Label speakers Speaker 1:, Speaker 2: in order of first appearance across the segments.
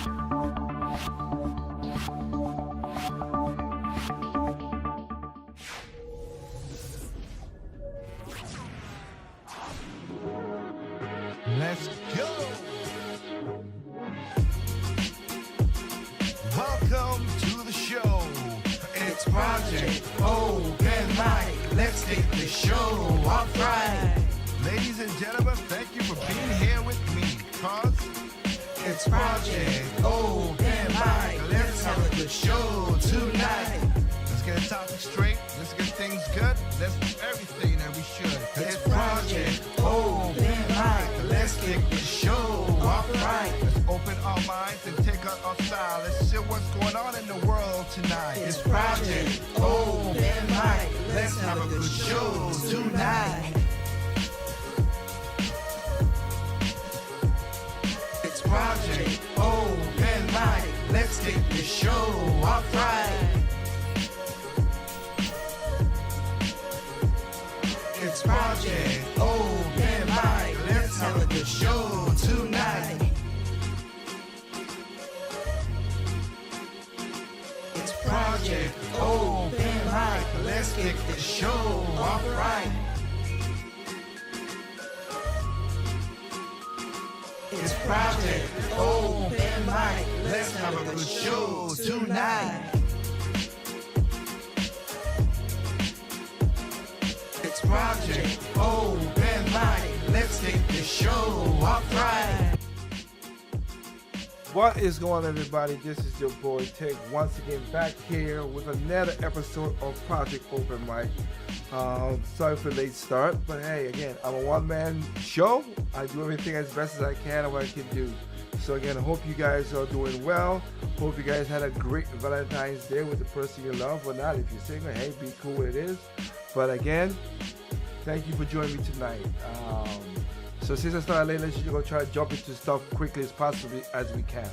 Speaker 1: Let's go! Welcome to the show. It's Project Open Mic. Let's get the show off right. Ladies and gentlemen, thank you for being here with me, cause it's Project Open Mic. Let's have a good show tonight. Let's get the topic straight. Let's get things good. Let's do everything that we should. It's Project Open Mic. Let's get the show off right. Let's open our minds and take out our style. Let's see what's going on in the world tonight. It's Project Open Mic. Let's have a good show tonight. It's Project Open Mic. Let's get the show off right. It's Project Open Mic. Let's have a good show tonight. It's Project Open Mic. Let's get the show off right. It's Project Open Mic. Let's have a good show tonight. It's Project Open Mic. Let's get the show off right.
Speaker 2: What is going on, everybody? This is your boy Tig once again back here with another episode of Project Open Mic. Sorry for the late start, but hey, again, I'm a one-man show. I do everything as best as I can and what I can do. So again, I hope you guys are doing well. Hope you guys had a great Valentine's Day with the person you love or not. If you're single, hey, be cool with it is. But again, thank you for joining me tonight. So since I started late, let's just go try to jump into stuff quickly as possibly as we can.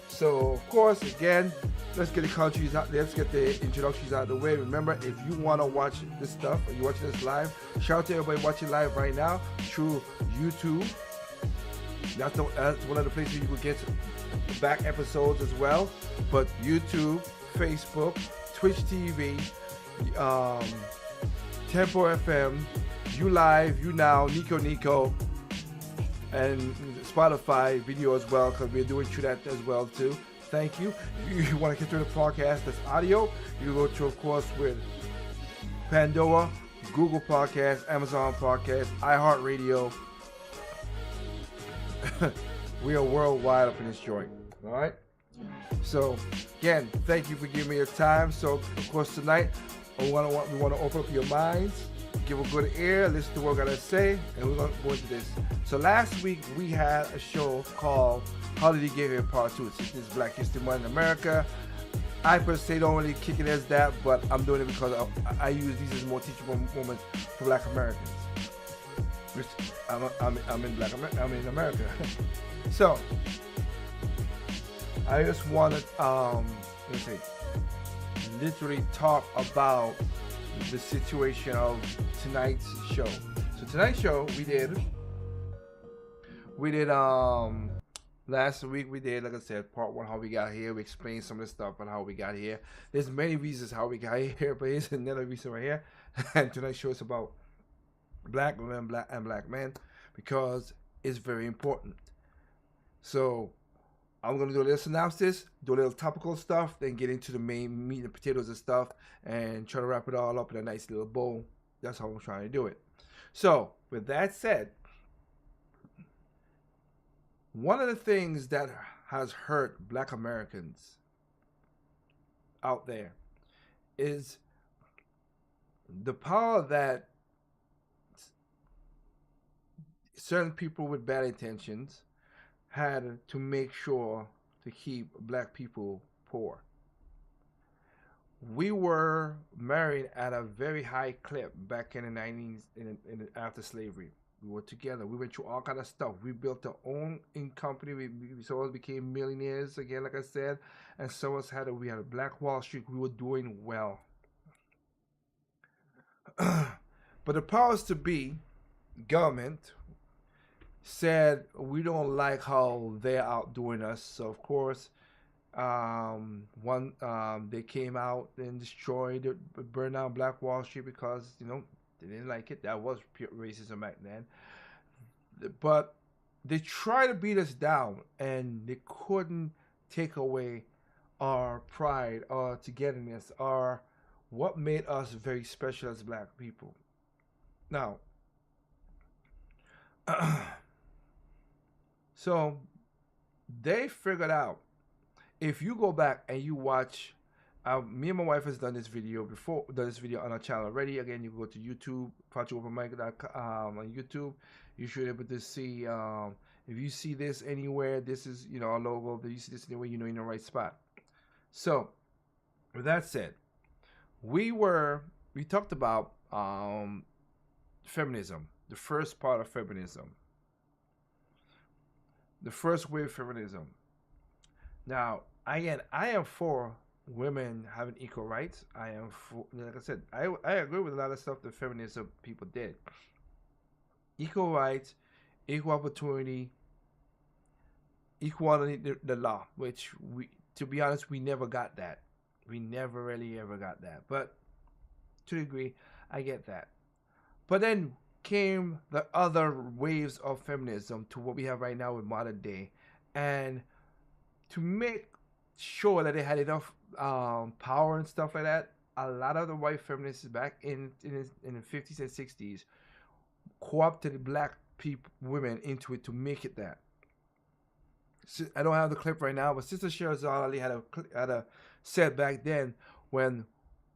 Speaker 2: So of course, again, let's get the countries out. Let's get the introductions out of the way. Remember, if you want to watch this stuff or you're watching this live, shout out to everybody watching live right now through YouTube. That's one of the places you can get the back episodes as well. But YouTube, Facebook, Twitch TV, Tempo FM, You Live, You Now, Nico, and Spotify video as well, because we're doing through that as well too. Thank you. If you want to get through the podcast that's audio, you go to, of course, with Pandora, Google Podcast, Amazon Podcast, iHeartRadio. We are worldwide up in this joint. All right. So again, thank you for giving me your time. So of course tonight, we want to open up your minds, give a good ear, listen to what I gotta say, and we're gonna go into this. So last week we had a show called How Did He Get Here Part 2. This is Black History Month in America. I per se don't really kick it as that, but I'm doing it because I use these as more teachable moments for Black Americans. Which I'm in America. So I just wanted literally talk about the situation of tonight's show. So tonight's show we did last week we did, like I said, part 1, how we got here. We explained some of the stuff on how we got here. There's many reasons how we got here, but here's another reason right here. And tonight's show is about black women and black men, because it's very important. So I'm going to do a little synopsis, do a little topical stuff, then get into the main meat and potatoes and stuff, and try to wrap it all up in a nice little bowl. That's how I'm trying to do it. So, with that said, one of the things that has hurt Black Americans out there is the power that certain people with bad intentions had to make sure to keep black people poor. We were married at a very high clip back in the 90s, after slavery. We were together. We went through all kind of stuff. We built our own company. Some of us became millionaires again, like I said, and some of us we had a Black Wall Street. We were doing well. But the powers to be, government, said we don't like how they're outdoing us. So of course, one they came out and destroyed, burned down Black Wall Street because they didn't like it. That was pure racism back then. But they tried to beat us down, and they couldn't take away our pride, our togetherness, our what made us very special as Black people. Now, so they figured out if you go back and you watch, me and my wife has done this video before, done this video on our channel already. Again, you go to YouTube, projectopenmic.com on YouTube. You should be able to see, if you see this anywhere, this is, our logo. If you see this anywhere, you're in the right spot. So, with that said, we talked about feminism, the first part of feminism, the first wave of feminism. Now, again, I am for women having equal rights. I am for, like I said, I agree with a lot of stuff the feminism people did. Equal rights, equal opportunity, equality, the law, which to be honest, we never got that. We never really ever got that. But to a degree, I get that. But then came the other waves of feminism to what we have right now with modern day. And to make sure that they had enough power and stuff like that, a lot of the white feminists back in the 50s and 60s co-opted Black women into it to make it that. I don't have the clip right now, but Sister Sherazade Ali had a said back then when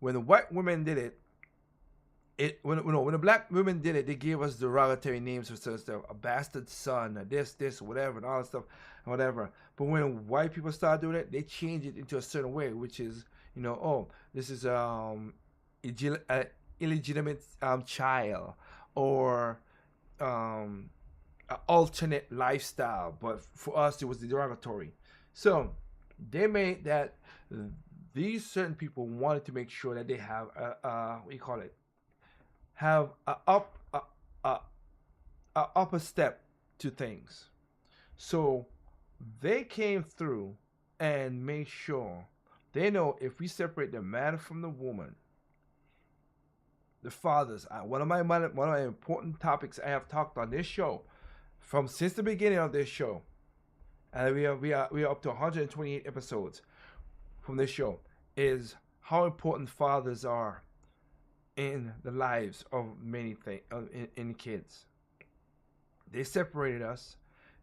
Speaker 2: the white women did it, when the Black women did it, they gave us derogatory names for certain stuff, a bastard son, this, whatever, and all that stuff, and whatever. But when white people start doing it, they change it into a certain way, which is, this is illegitimate child, or an alternate lifestyle. But for us, it was derogatory. So they made that these certain people wanted to make sure that they have what do you call it? Have a upper step to things. So they came through and made sure they know if we separate the man from the woman, the fathers. One of my important topics I have talked on this show since the beginning of this show, and we are up to 128 episodes from this show, is how important fathers are in the lives of many things, in kids. They separated us.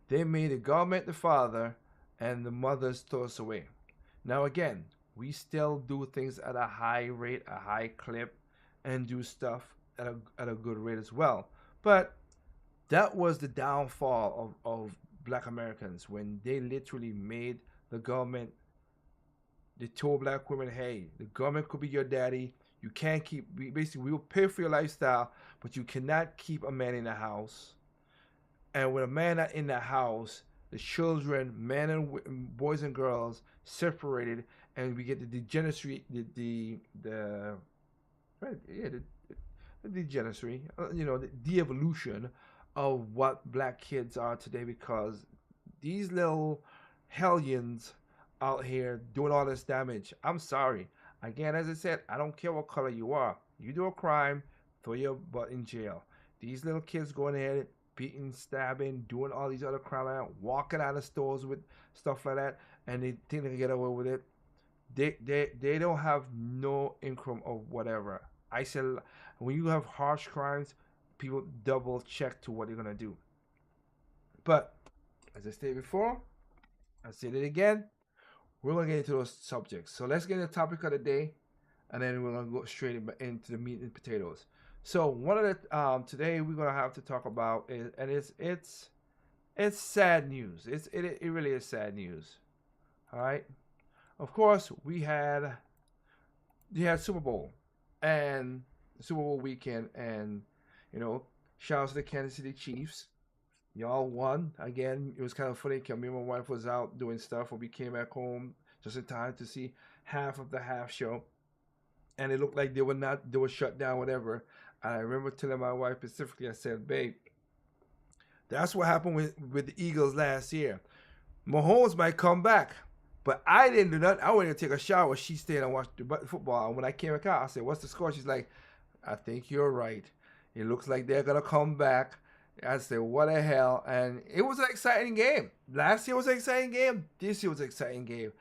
Speaker 2: They made the government the father and the mothers throw us away. Now again, we still do things at a high rate, a high clip, and do stuff at a good rate as well. But that was the downfall of Black Americans, when they literally made the government, they told Black women, hey, the government could be your daddy. You can't basically, we will pay for your lifestyle, but you cannot keep a man in the house. And with a man not in the house, the children, men and boys and girls, separated, and we get the degeneracy, the degeneracy, the de-evolution of what Black kids are today, because these little hellions out here doing all this damage. I'm sorry. Again, as I said, I don't care what color you are. You do a crime, throw your butt in jail. These little kids going ahead, beating, stabbing, doing all these other crime, walking out of stores with stuff like that, and they think they can get away with it. They don't have no income of whatever. I said, when you have harsh crimes, people double check to what they're gonna do. But as I stated before, I said it again, we're going to get into those subjects. So let's get into the topic of the day, and then we're going to go straight into the meat and potatoes. So one of the today we're going to have to talk about is, and it's sad news. It really is sad news. All right. Of course, we had Super Bowl and Super Bowl weekend, and shout out to the Kansas City Chiefs. Y'all won. Again, it was kind of funny because me and my wife was out doing stuff, and we came back home just in time to see half of the half show. And it looked like they were shut down, whatever. And I remember telling my wife specifically, I said, babe, That's what happened with the Eagles last year. Mahomes might come back, but I didn't do nothing. I went to take a shower. She stayed and watched the football. And when I came back out, I said, "What's the score?" She's like, "I think you're right. It looks like they're gonna come back." I said, "What the hell?" And it was an exciting game. Last year was an exciting game. This year was an exciting game.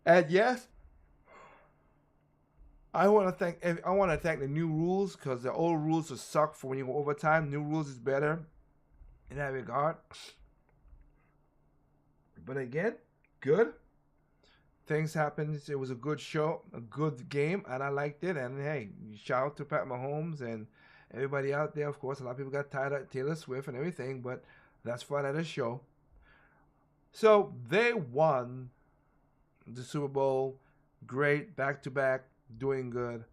Speaker 2: And yes, I want to thank the new rules, because the old rules will suck for when you go overtime. New rules is better in that regard. But again, good things happened. It was a good show, a good game, and I liked it. And hey, shout out to Pat Mahomes and everybody out there. Of course, a lot of people got tired of Taylor Swift and everything, but that's fun at a show. So they won the Super Bowl. Great, back to back, doing good.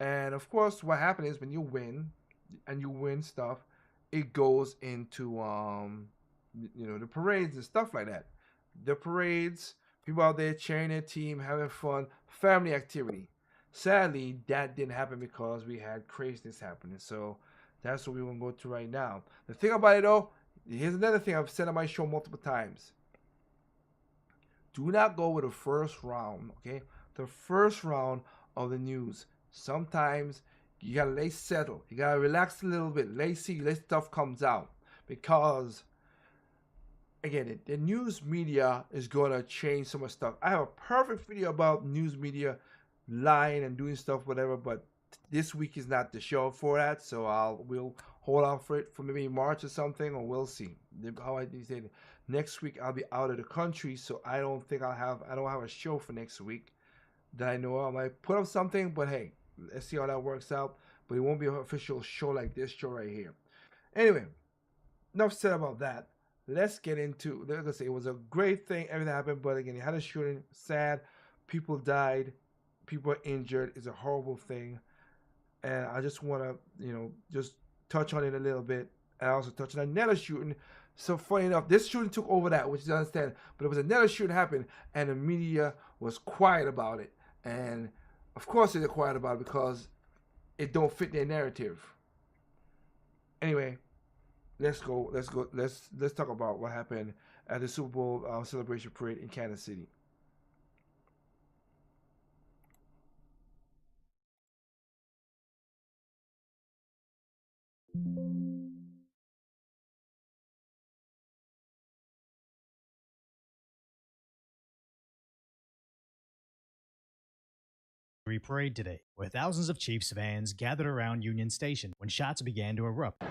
Speaker 2: And of course, what happened is when you win and you win stuff, it goes into the parades and stuff like that. The parades, people out there cheering their team, having fun, family activity. Sadly, that didn't happen because we had craziness happening. So that's what we're going to go to right now. The thing about it, though, here's another thing I've said on my show multiple times. Do not go with the first round, okay? The first round of the news. Sometimes you got to let it settle. You got to relax a little bit. Let stuff comes out. Because again, the news media is going to change so much stuff. I have a perfect video about news media lying and doing stuff, whatever, but this week is not the show for that, so we'll hold on for it for maybe March or something, or we'll see. How I said, next week I'll be out of the country, so I don't have a show for next week that I know of. I might put up something, but hey, let's see how that works out. But it won't be an official show like this show right here. Anyway, enough said about that. Let's get into, like I say, it was a great thing. Everything happened, but again, you had a shooting. Sad. People died. People are injured. It's a horrible thing. And I just want to, just touch on it a little bit. And also touch on another shooting. So funny enough, this shooting took over that, which is understand. But it was another shooting happened, and the media was quiet about it. And of course they're quiet about it because it don't fit their narrative. Anyway, let's talk about what happened at the Super Bowl celebration parade in Kansas City.
Speaker 3: Parade today, where thousands of Chiefs fans gathered around Union Station when shots began to erupt.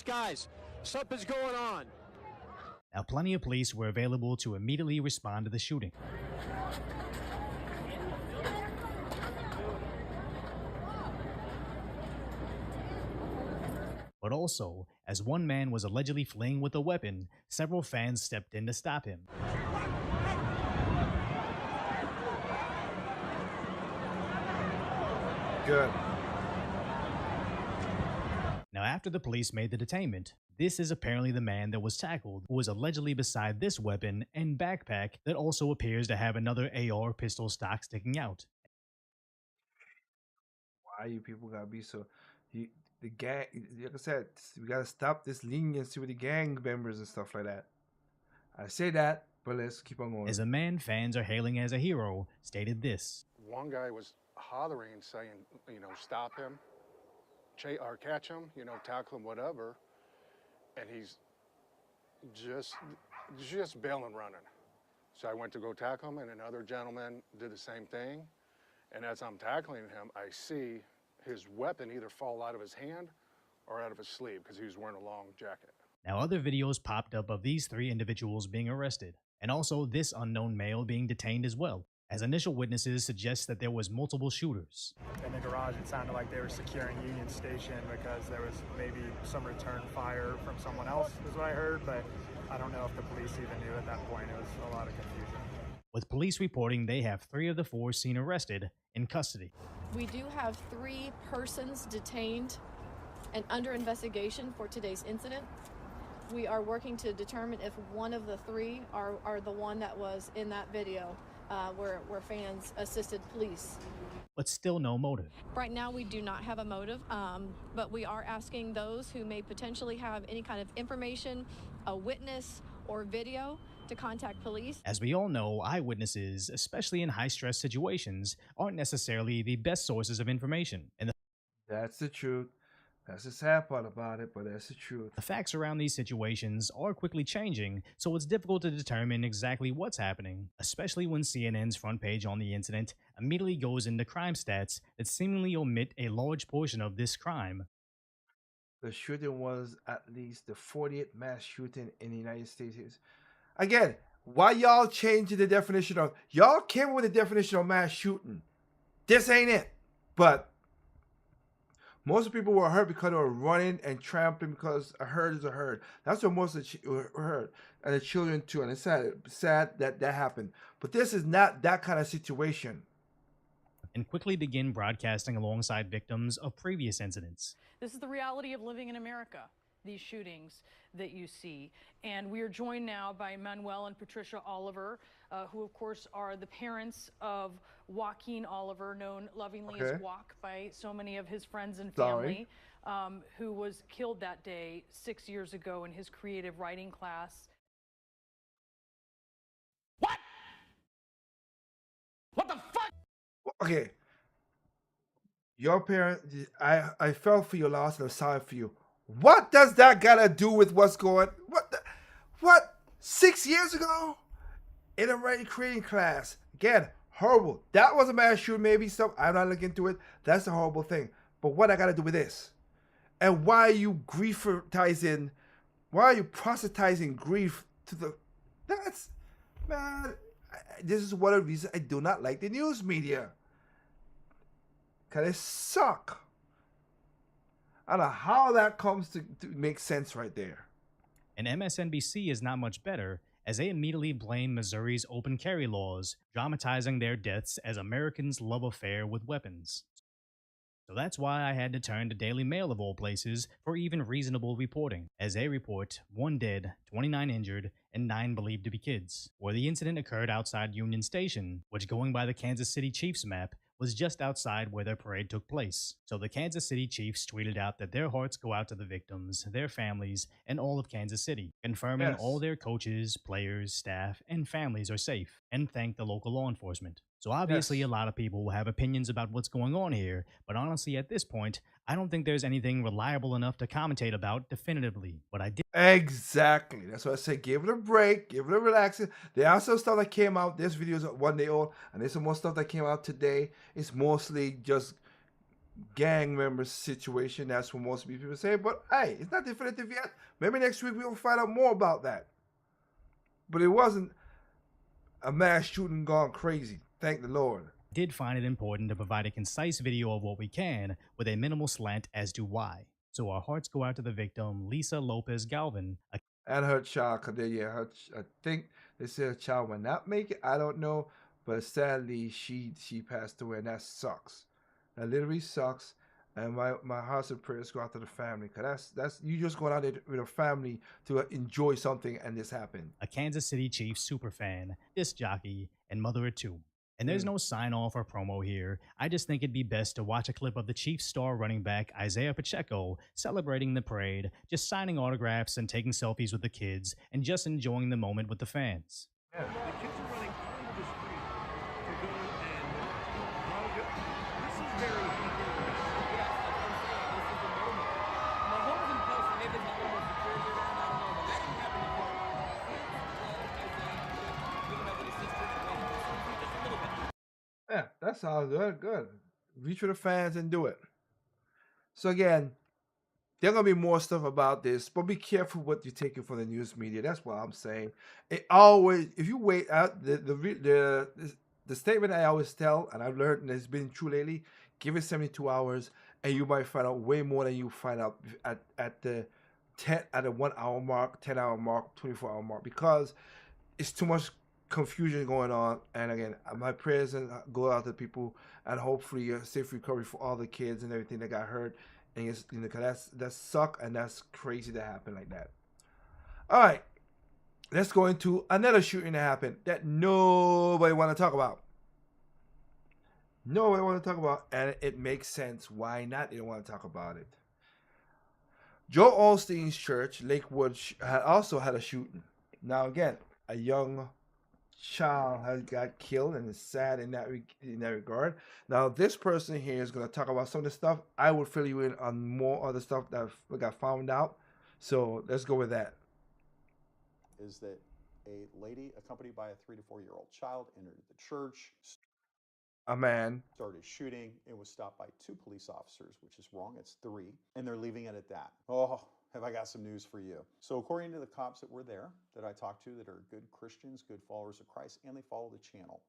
Speaker 4: Guys, something's going on.
Speaker 3: Now, plenty of police were available to immediately respond to the shooting. But also, as one man was allegedly fleeing with a weapon, several fans stepped in to stop him.
Speaker 2: Good.
Speaker 3: Now, after the police made the detainment, this is apparently the man that was tackled, who was allegedly beside this weapon and backpack that also appears to have another AR pistol stock sticking out.
Speaker 2: Why you people gotta be so... The gang, like I said, we gotta stop this leniency with the gang members and stuff like that. I say that, but let's keep on going.
Speaker 3: As a man fans are hailing as a hero, stated this.
Speaker 5: One guy was hollering, saying, stop him, or catch him, tackle him, whatever. And he's just bailing running. So I went to go tackle him, and another gentleman did the same thing. And as I'm tackling him, I see his weapon either fall out of his hand or out of his sleeve because he was wearing a long jacket.
Speaker 3: Now, other videos popped up of these three individuals being arrested, and also this unknown male being detained as well, as initial witnesses suggest that there was multiple shooters.
Speaker 6: In the garage, it sounded like they were securing Union Station because there was maybe some return fire from someone else, is what I heard, but I don't know if the police even knew at that point. It was a lot of confusion.
Speaker 3: With police reporting they have 3 of the 4 seen arrested in custody.
Speaker 7: We do have 3 persons detained and under investigation for today's incident. We are working to determine if one of the three are the one that was in that video where fans assisted police.
Speaker 3: but still no motive.
Speaker 7: Right now, we do not have a motive, but we are asking those who may potentially have any kind of information, a witness, or video to contact police.
Speaker 3: As we all know, eyewitnesses, especially in high stress situations, aren't necessarily the best sources of information. And
Speaker 2: That's the truth. That's the sad part about it, but that's the truth.
Speaker 3: the facts around these situations are quickly changing, so it's difficult to determine exactly what's happening, especially when CNN's front page on the incident immediately goes into crime stats that seemingly omit a large portion of this crime.
Speaker 2: The shooting was at least the 40th mass shooting in the United States. Again, why y'all changing the definition of, y'all came with the definition of mass shooting. This ain't it. But most of the people were hurt because they were running and trampling because a herd is a herd. That's what most of the were hurt. And the children too. And it's sad that that happened. But this is not that kind of situation.
Speaker 3: And quickly begin broadcasting alongside victims of previous incidents.
Speaker 8: This is the reality of living in America, these shootings that you see. And we are joined now by Manuel and Patricia Oliver, who of course are the parents of Joaquin Oliver, known lovingly as Walk by so many of his friends and family, who was killed that day 6 years ago in his creative writing class. What? What the fuck?
Speaker 2: Okay. Your parents, I felt for your loss and I'm sorry for you. What does that gotta do with what's going? What? 6 years ago, in a writing creating class. Again, horrible. That was a mass shooting, maybe stuff. I'm not looking into it. That's a horrible thing. But what I gotta do with this? And why are you griefatizing? Why are you proselytizing grief to the? That's, man. This is one of the reasons I do not like the news media. Cause they suck. I don't know how that comes to make sense right there.
Speaker 3: And MSNBC is not much better, as they immediately blame Missouri's open carry laws, dramatizing their deaths as Americans' love affair with weapons. So that's why I had to turn to Daily Mail of all places for even reasonable reporting, as they report 1 dead, 29 injured, and 9 believed to be kids, where the incident occurred outside Union Station, which, going by the Kansas City Chiefs map, was just outside where their parade took place. So the Kansas City Chiefs tweeted out that their hearts go out to the victims, their families, and all of Kansas City, confirming all their coaches, players, staff, and families are safe, and thanked the local law enforcement. So obviously a lot of people will have opinions about what's going on here, but honestly at this point, I don't think there's anything reliable enough to commentate about definitively. But I did.
Speaker 2: Exactly. That's why I say give it a break, give it a relaxing. There are some stuff that came out. This video is 1 day old, and there's some more stuff that came out today. It's mostly just gang members situation. That's what most people say. But hey, it's not definitive yet. Maybe next week we'll find out more about that. But it wasn't a mass shooting gone crazy. Thank the Lord.
Speaker 3: Did find it important to provide a concise video of what we can with a minimal slant as to why. So our hearts go out to the victim, Lisa Lopez Galvin.
Speaker 2: And her child, because I think they said her child will not make it. I don't know. But sadly, she passed away, and that sucks. That literally sucks. And my hearts and prayers go out to the family, because that's you just going out there with a family to enjoy something, and this happened.
Speaker 3: A Kansas City Chiefs superfan, disc jockey, and mother of 2. And there's no sign-off or promo here. I just think it'd be best to watch a clip of the Chiefs star running back Isaiah Pacheco celebrating the parade, just signing autographs and taking selfies with the kids, and just enjoying the moment with the fans.
Speaker 9: Yeah. The kids are running onto the street to go and this is very Mahomes and Post, maybe it's not almost the jersey around, I don't know, but that didn't happen before.
Speaker 2: Yeah, that sounds good. Good. Reach for the fans and do it. So again, there gonna be more stuff about this, but be careful what you're taking from the news media. That's what I'm saying. It always, if you wait out the statement I always tell, and I've learned, and it's been true lately, give it 72 hours, and you might find out way more than you find out at the 1 hour mark, 10 hour mark, 24 hour mark, because it's too much confusion going on. And again, my prayers go out to people, and hopefully a safe recovery for all the kids and everything that got hurt. And it's, cause that suck, and that's crazy to happen like that. All right, let's go into another shooting that happened that nobody want to talk about. Nobody want to talk about, and it makes sense. Why not? They don't want to talk about it. Joe Osteen's church, Lakewood, had also had a shooting. Now again, a young child has got killed, and it's sad in that regard. Now this person here is going to talk about some of the stuff. I will fill you in on more other stuff that got found out. So let's go with that.
Speaker 10: Is that a lady accompanied by a 3 to 4-year-old child entered the church,
Speaker 2: A man.
Speaker 10: started shooting, and was stopped by 2 police officers, which is wrong. It's 3, and they're leaving it at that. Oh, have I got some news for you. So according to the cops that were there, that I talked to, that are good Christians, good followers of Christ, and they follow the channel.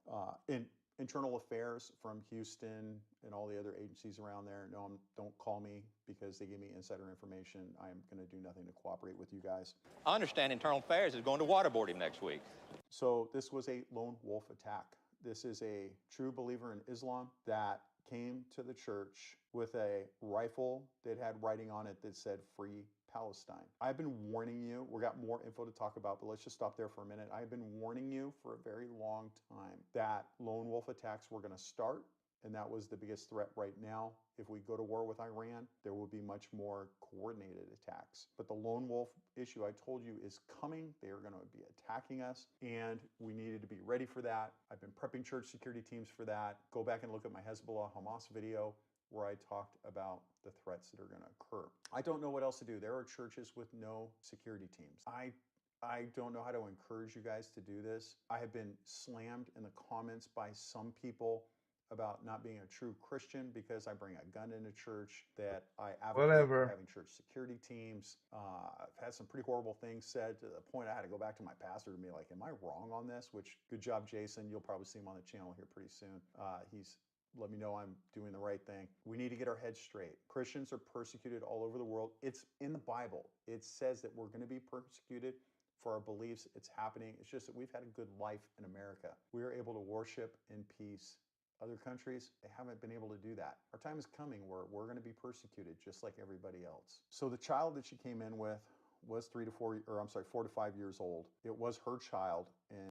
Speaker 10: In internal affairs from Houston and all the other agencies around there, no, don't call me because they give me insider information. I'm going to do nothing to cooperate with you guys.
Speaker 11: I understand internal affairs is going to waterboard him next week.
Speaker 10: So this was a lone wolf attack. This is a true believer in Islam that came to the church with a rifle that had writing on it that said "Free Palestine." I've been warning you. We got more info to talk about, but let's just stop there for a minute. I've been warning you for a very long time that lone wolf attacks were going to start, and that was the biggest threat right now. If we go to war with Iran, there will be much more coordinated attacks. But the lone wolf issue I told you is coming. They are going to be attacking us, and we needed to be ready for that. I've been prepping church security teams for that. Go back and look at my Hezbollah Hamas video where I talked about the threats that are going to occur. I don't know what else to do. There are churches with no security teams. I don't know how to encourage you guys to do this. I have been slammed in the comments by some people about not being a true Christian because I bring a gun into church, that I advocate for having church security teams. I've had some pretty horrible things said to the point I had to go back to my pastor and be like, am I wrong on this? Which, good job, Jason. You'll probably see him on the channel here pretty soon. He's let me know I'm doing the right thing. We need to get our heads straight. Christians are persecuted all over the world. It's in the Bible. It says that we're going to be persecuted for our beliefs. It's happening. It's just that we've had a good life in America. We are able to worship in peace. Other countries, they haven't been able to do that. Our time is coming where we're going to be persecuted just like everybody else. So the child that she came in with was 4 to 5 years old. It was her child, and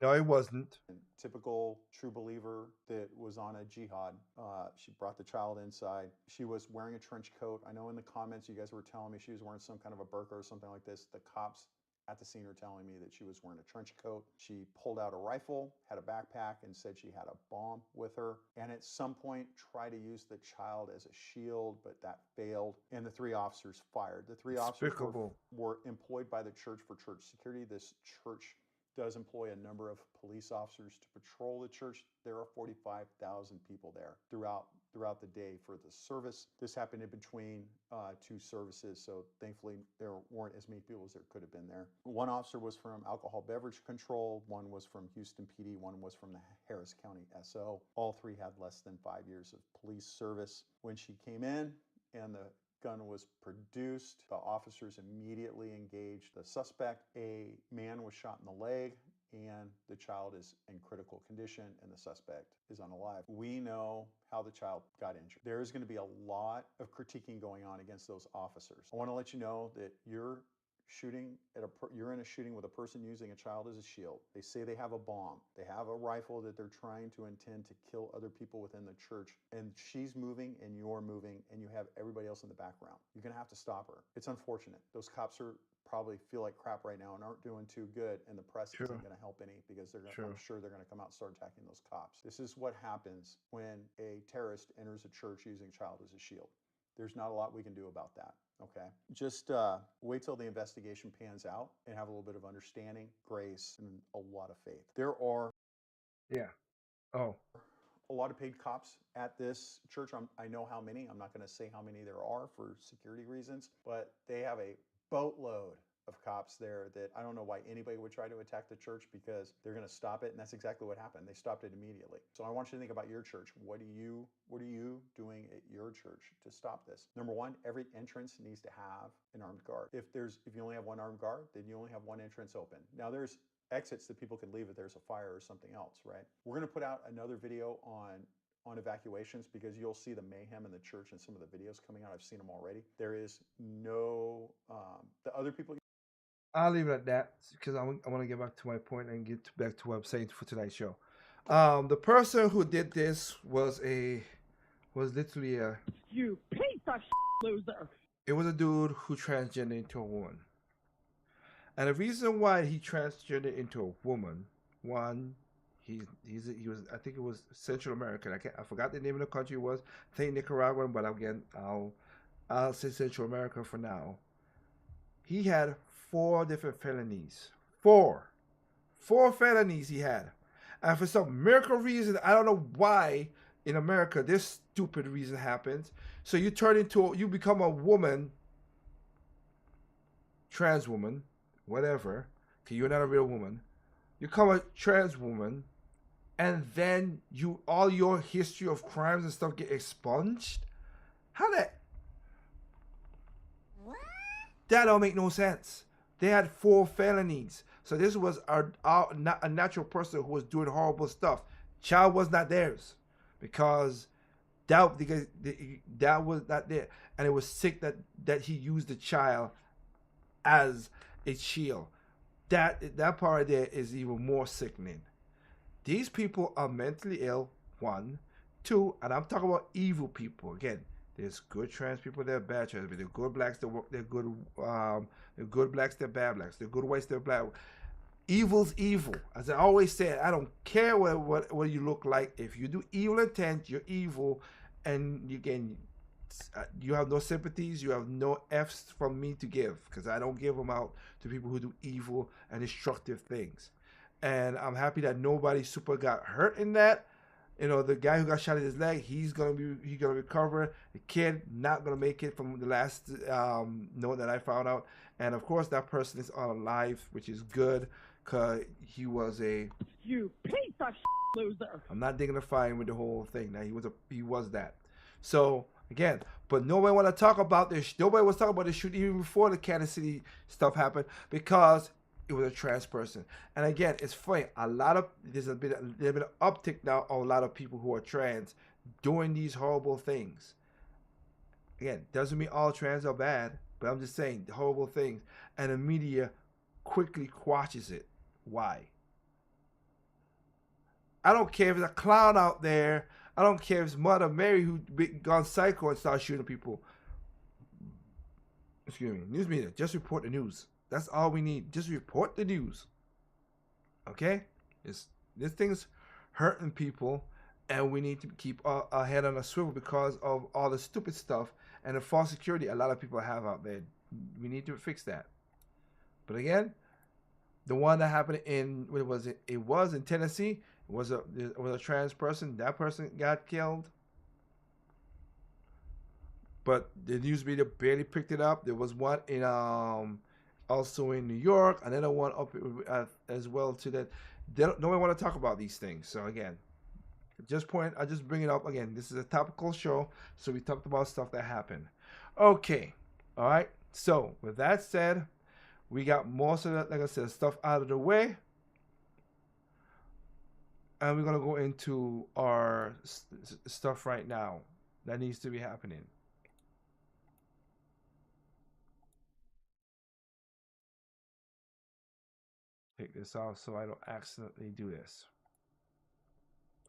Speaker 2: no, it wasn't.
Speaker 10: Typical true believer that was on a jihad. She brought the child inside. She was wearing a trench coat. I know in the comments you guys were telling me she was wearing some kind of a burqa or something like this. The cops at the scene are telling me that she was wearing a trench coat. She pulled out a rifle, had a backpack, and said she had a bomb with her. And at some point tried to use the child as a shield, but that failed. And the 3 officers fired. The 3 officers were employed by the church for church security. This church does employ a number of police officers to patrol the church. There are 45,000 people there throughout the day for the service. This happened in between 2 services, so thankfully there weren't as many people as there could have been there. 1 officer was from Alcohol Beverage Control, 1 was from Houston PD, 1 was from the Harris County SO. All 3 had less than 5 years of police service. When she came in and the gun was produced, the officers immediately engaged the suspect. A man was shot in the leg, and the child is in critical condition, and the suspect is unalive. We know how the child got injured. There is going to be a lot of critiquing going on against those officers. I want to let you know that you're in a shooting with a person using a child as a shield. They say they have a bomb. They have a rifle that they're trying to intend to kill other people within the church. And she's moving and you're moving and you have everybody else in the background. You're going to have to stop her. It's unfortunate. Those cops probably feel like crap right now and aren't doing too good, and the press isn't going to help any because I'm sure they're going to come out and start attacking those cops. This is what happens when a terrorist enters a church using a child as a shield. There's not a lot we can do about that. Okay, just wait till the investigation pans out and have a little bit of understanding, grace, and a lot of faith. There are a lot of paid cops at this church. I know how many. I'm not going to say how many there are for security reasons, but they have a boatload of cops there that I don't know why anybody would try to attack the church, because they're going to stop it, and that's exactly what happened. They stopped it immediately. So I want you to think about your church. What are you doing at your church to stop this? Number 1, every entrance needs to have an armed guard. If you only have 1 armed guard, then you only have 1 entrance open. Now there's exits that people can leave if there's a fire or something else, right? We're going to put out another video on evacuations, because you'll see the mayhem in the church in some of the videos coming out. I've seen them already. There is no the other people.
Speaker 2: I'll leave it at that because I want to get back to my point and get back to what I'm saying for tonight's show. The person who did this was literally a
Speaker 12: You piece of loser.
Speaker 2: it was a dude who transgendered into a woman. And the reason why he transgendered into a woman, one, he was, I think it was Central American. I forgot the name of the country it was. I think Nicaraguan, but again, I'll say Central America for now. He had 4 different felonies. 4 felonies he had. And for some miracle reason, I don't know why in America this stupid reason happens. So you become a woman, trans woman, whatever, because you're not a real woman. You become a trans woman, and then all your history of crimes and stuff get expunged? How that? That don't make no sense. They had 4 felonies. So this was a natural person who was doing horrible stuff. Child was not theirs because that was not there. And it was sick that he used the child as a shield. That part right there is even more sickening. These people are mentally ill, 1. 2, and I'm talking about evil people. Again, there's good trans people, they're bad trans people. They're good blacks, they're good blacks, they're bad blacks. They're good whites, they're black. Evil's evil. As I always say, I don't care what you look like. If you do evil intent, you're evil, and you have no sympathies, you have no F's from me to give, because I don't give them out to people who do evil and destructive things. And I'm happy that nobody super got hurt in that. You know, the guy who got shot in his leg, he's gonna recover. The kid not gonna make it from the last note that I found out. And of course, that person is alive, which is good, cause he was a
Speaker 12: You piece of loser.
Speaker 2: I'm not dignifying with the whole thing. Now he was that. So again, but nobody want to talk about this. Nobody was talking about this shoot even before the Kansas City stuff happened because it was a trans person. And again, it's funny. There's been an uptick now of a lot of people who are trans doing these horrible things. Again, doesn't mean all trans are bad, but I'm just saying the horrible things. And the media quickly quashes it. Why? I don't care if there's a clown out there. I don't care if it's Mother Mary who gone psycho and started shooting people. Excuse me. News media, just report the news. That's all we need. Just report the news. Okay? This thing's hurting people, and we need to keep our head on a swivel because of all the stupid stuff and the false security a lot of people have out there. We need to fix that. But again, the one that happened in it was in Tennessee. It was a trans person. That person got killed. But the news media barely picked it up. There was one in also in New York, another one up as well to that. Nobody want to talk about these things. So again, I just bring it up again. This is a topical show, so we talked about stuff that happened. Okay, all right. So with that said, we got most of that, like I said, stuff out of the way, and we're gonna go into our stuff right now that needs to be happening. Take this off so I don't accidentally do this.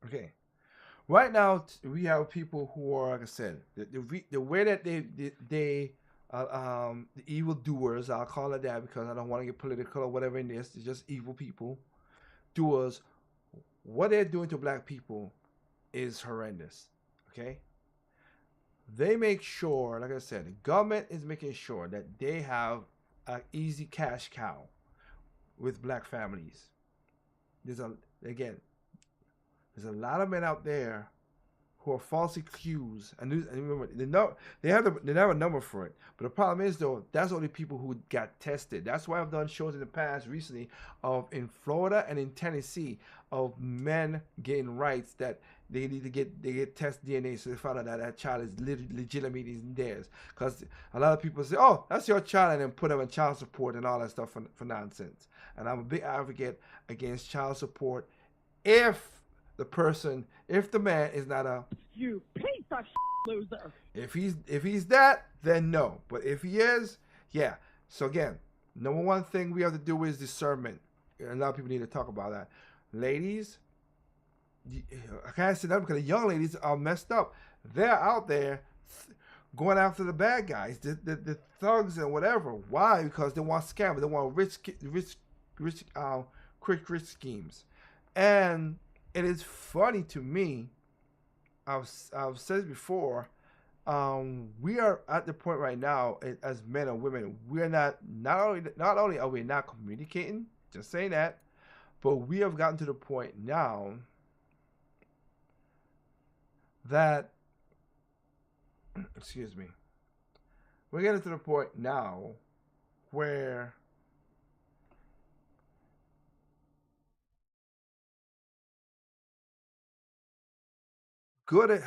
Speaker 2: Okay. Right now, we have people who are, like I said, the way that the evil doers, I'll call it that because I don't want to get political or whatever in this, it's just evil people, doers, what they're doing to black people is horrendous, okay? They make sure, like I said, the government is making sure that they have an easy cash cow with black families. There's a lot of men out there who are falsely accused, and remember, they have a number for it. But the problem is, though, that's only people who got tested. That's why I've done shows in the past recently in Florida and in Tennessee of men getting rights that they need to get test DNA, so they found out that child is legitimately theirs. Because a lot of people say, "Oh, that's your child," and then put them in child support and all that stuff for nonsense. And I'm a big advocate against child support if the man is not a
Speaker 12: You piece of loser.
Speaker 2: If he's that, then no. But if he is, yeah. So again, Number one thing we have to do is discernment. A lot of people need to talk about that. Ladies, I can't say that because the young ladies are messed up. They're out there going after the bad guys, the thugs and whatever. Why? Because they want scammers. They want quick rich schemes. And it is funny to me. I've said it before. We are at the point right now as men and women. We're not only are we not communicating, just saying that, but we have gotten to the point now that, excuse me, we're getting to the point now where good.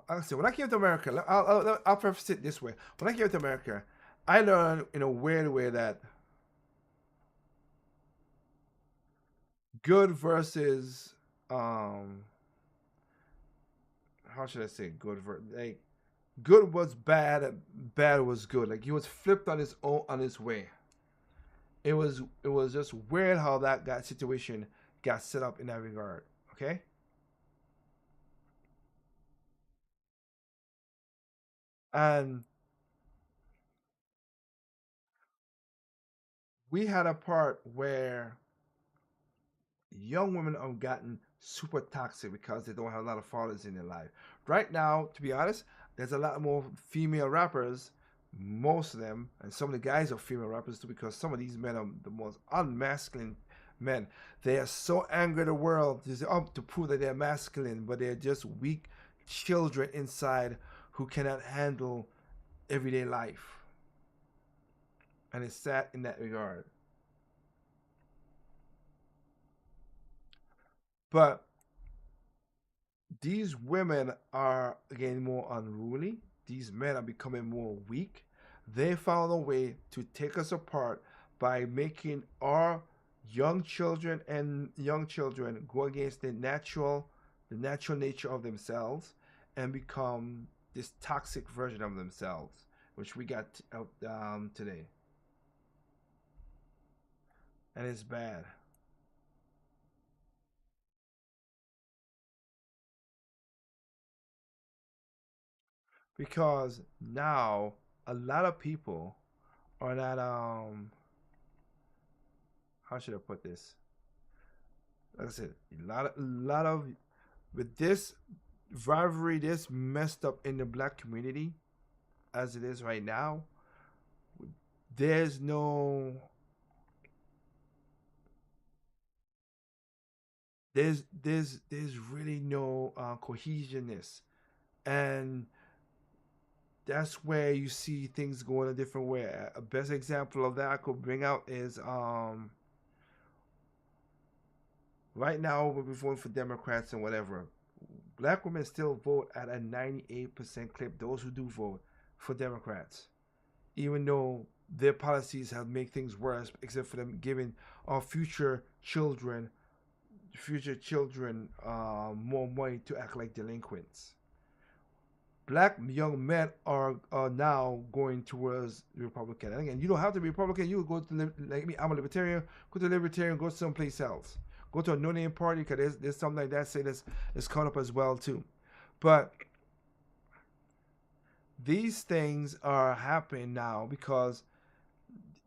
Speaker 2: I'll say when I came to America, I'll preface it this way: when I came to America, I learned in a weird way that good versus how should I say good like good was bad, bad was good. Like he was flipped on his way. It was just weird how that situation got set up in that regard. Okay. And we had a part where young women have gotten super toxic because they don't have a lot of fathers in their life. Right now, to be honest, there's a lot more female rappers, most of them, and some of the guys are female rappers too, because some of these men are the most unmasculine men. They are so angry at the world to prove that they're masculine, but they're just weak children inside who cannot handle everyday life. And it's sad in that regard. But these women are getting more unruly. These men are becoming more weak. They found a way to take us apart by making our young children go against the natural nature of themselves and become this toxic version of themselves, which we got today. And it's bad. Because now a lot of people are not how should I put this? Like I said, a lot of with this rivalry, this messed up in the black community as it is right now. There's no there's really no cohesionness, and that's where you see things going a different way. A best example of that I could bring out is right now we're voting for Democrats and whatever. Black women still vote at a 98% clip. Those who do vote for Democrats, even though their policies have made things worse, except for them giving our future children more money to act like delinquents. Black young men are now going towards Republican. And again, you don't have to be Republican. You go to, like me, I'm a libertarian. Go to libertarian. Go someplace else. Go to a no-name party because there's something like that. Say that's caught up as well too. But these things are happening now because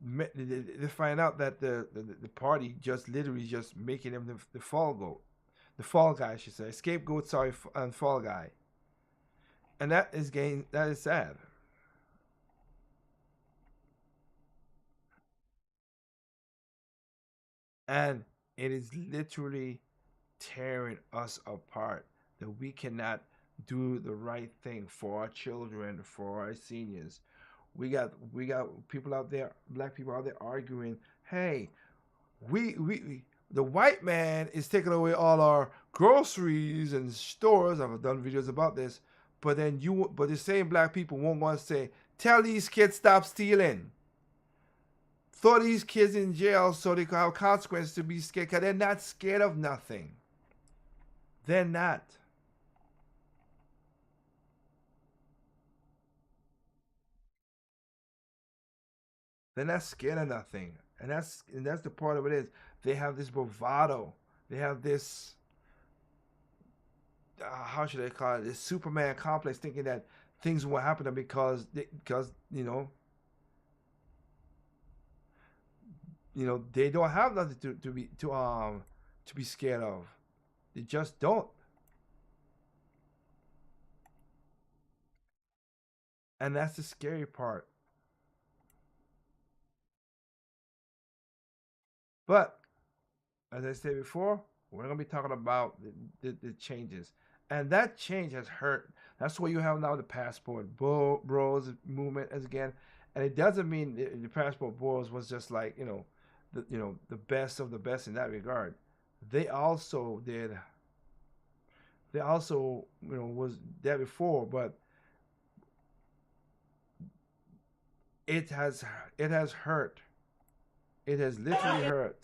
Speaker 2: they find out that the party just literally just making them the fall guy, I should say, scapegoat, sorry, and fall guy. And that is sad. And it is literally tearing us apart that we cannot do the right thing for our children, for our seniors. We got people out there, black people out there arguing, hey, we the white man is taking away all our groceries and stores. I've done videos about this. But the same black people won't want to say, tell these kids stop stealing. Throw these kids in jail so they can have consequences to be scared, because they're not scared of nothing. They're not. They're not scared of nothing. And that's the part of it is they have this bravado. They have this how should I call it? This Superman complex, thinking that things will happen to them because they don't have nothing to be scared of. They just don't. And that's the scary part. But as I said before, we're gonna be talking about the changes, and that change has hurt. That's why you have now the passport bros movement as again, and it doesn't mean the passport bros was just like the best of the best in that regard. They also did. They also was there before, but it has hurt. It has literally hurt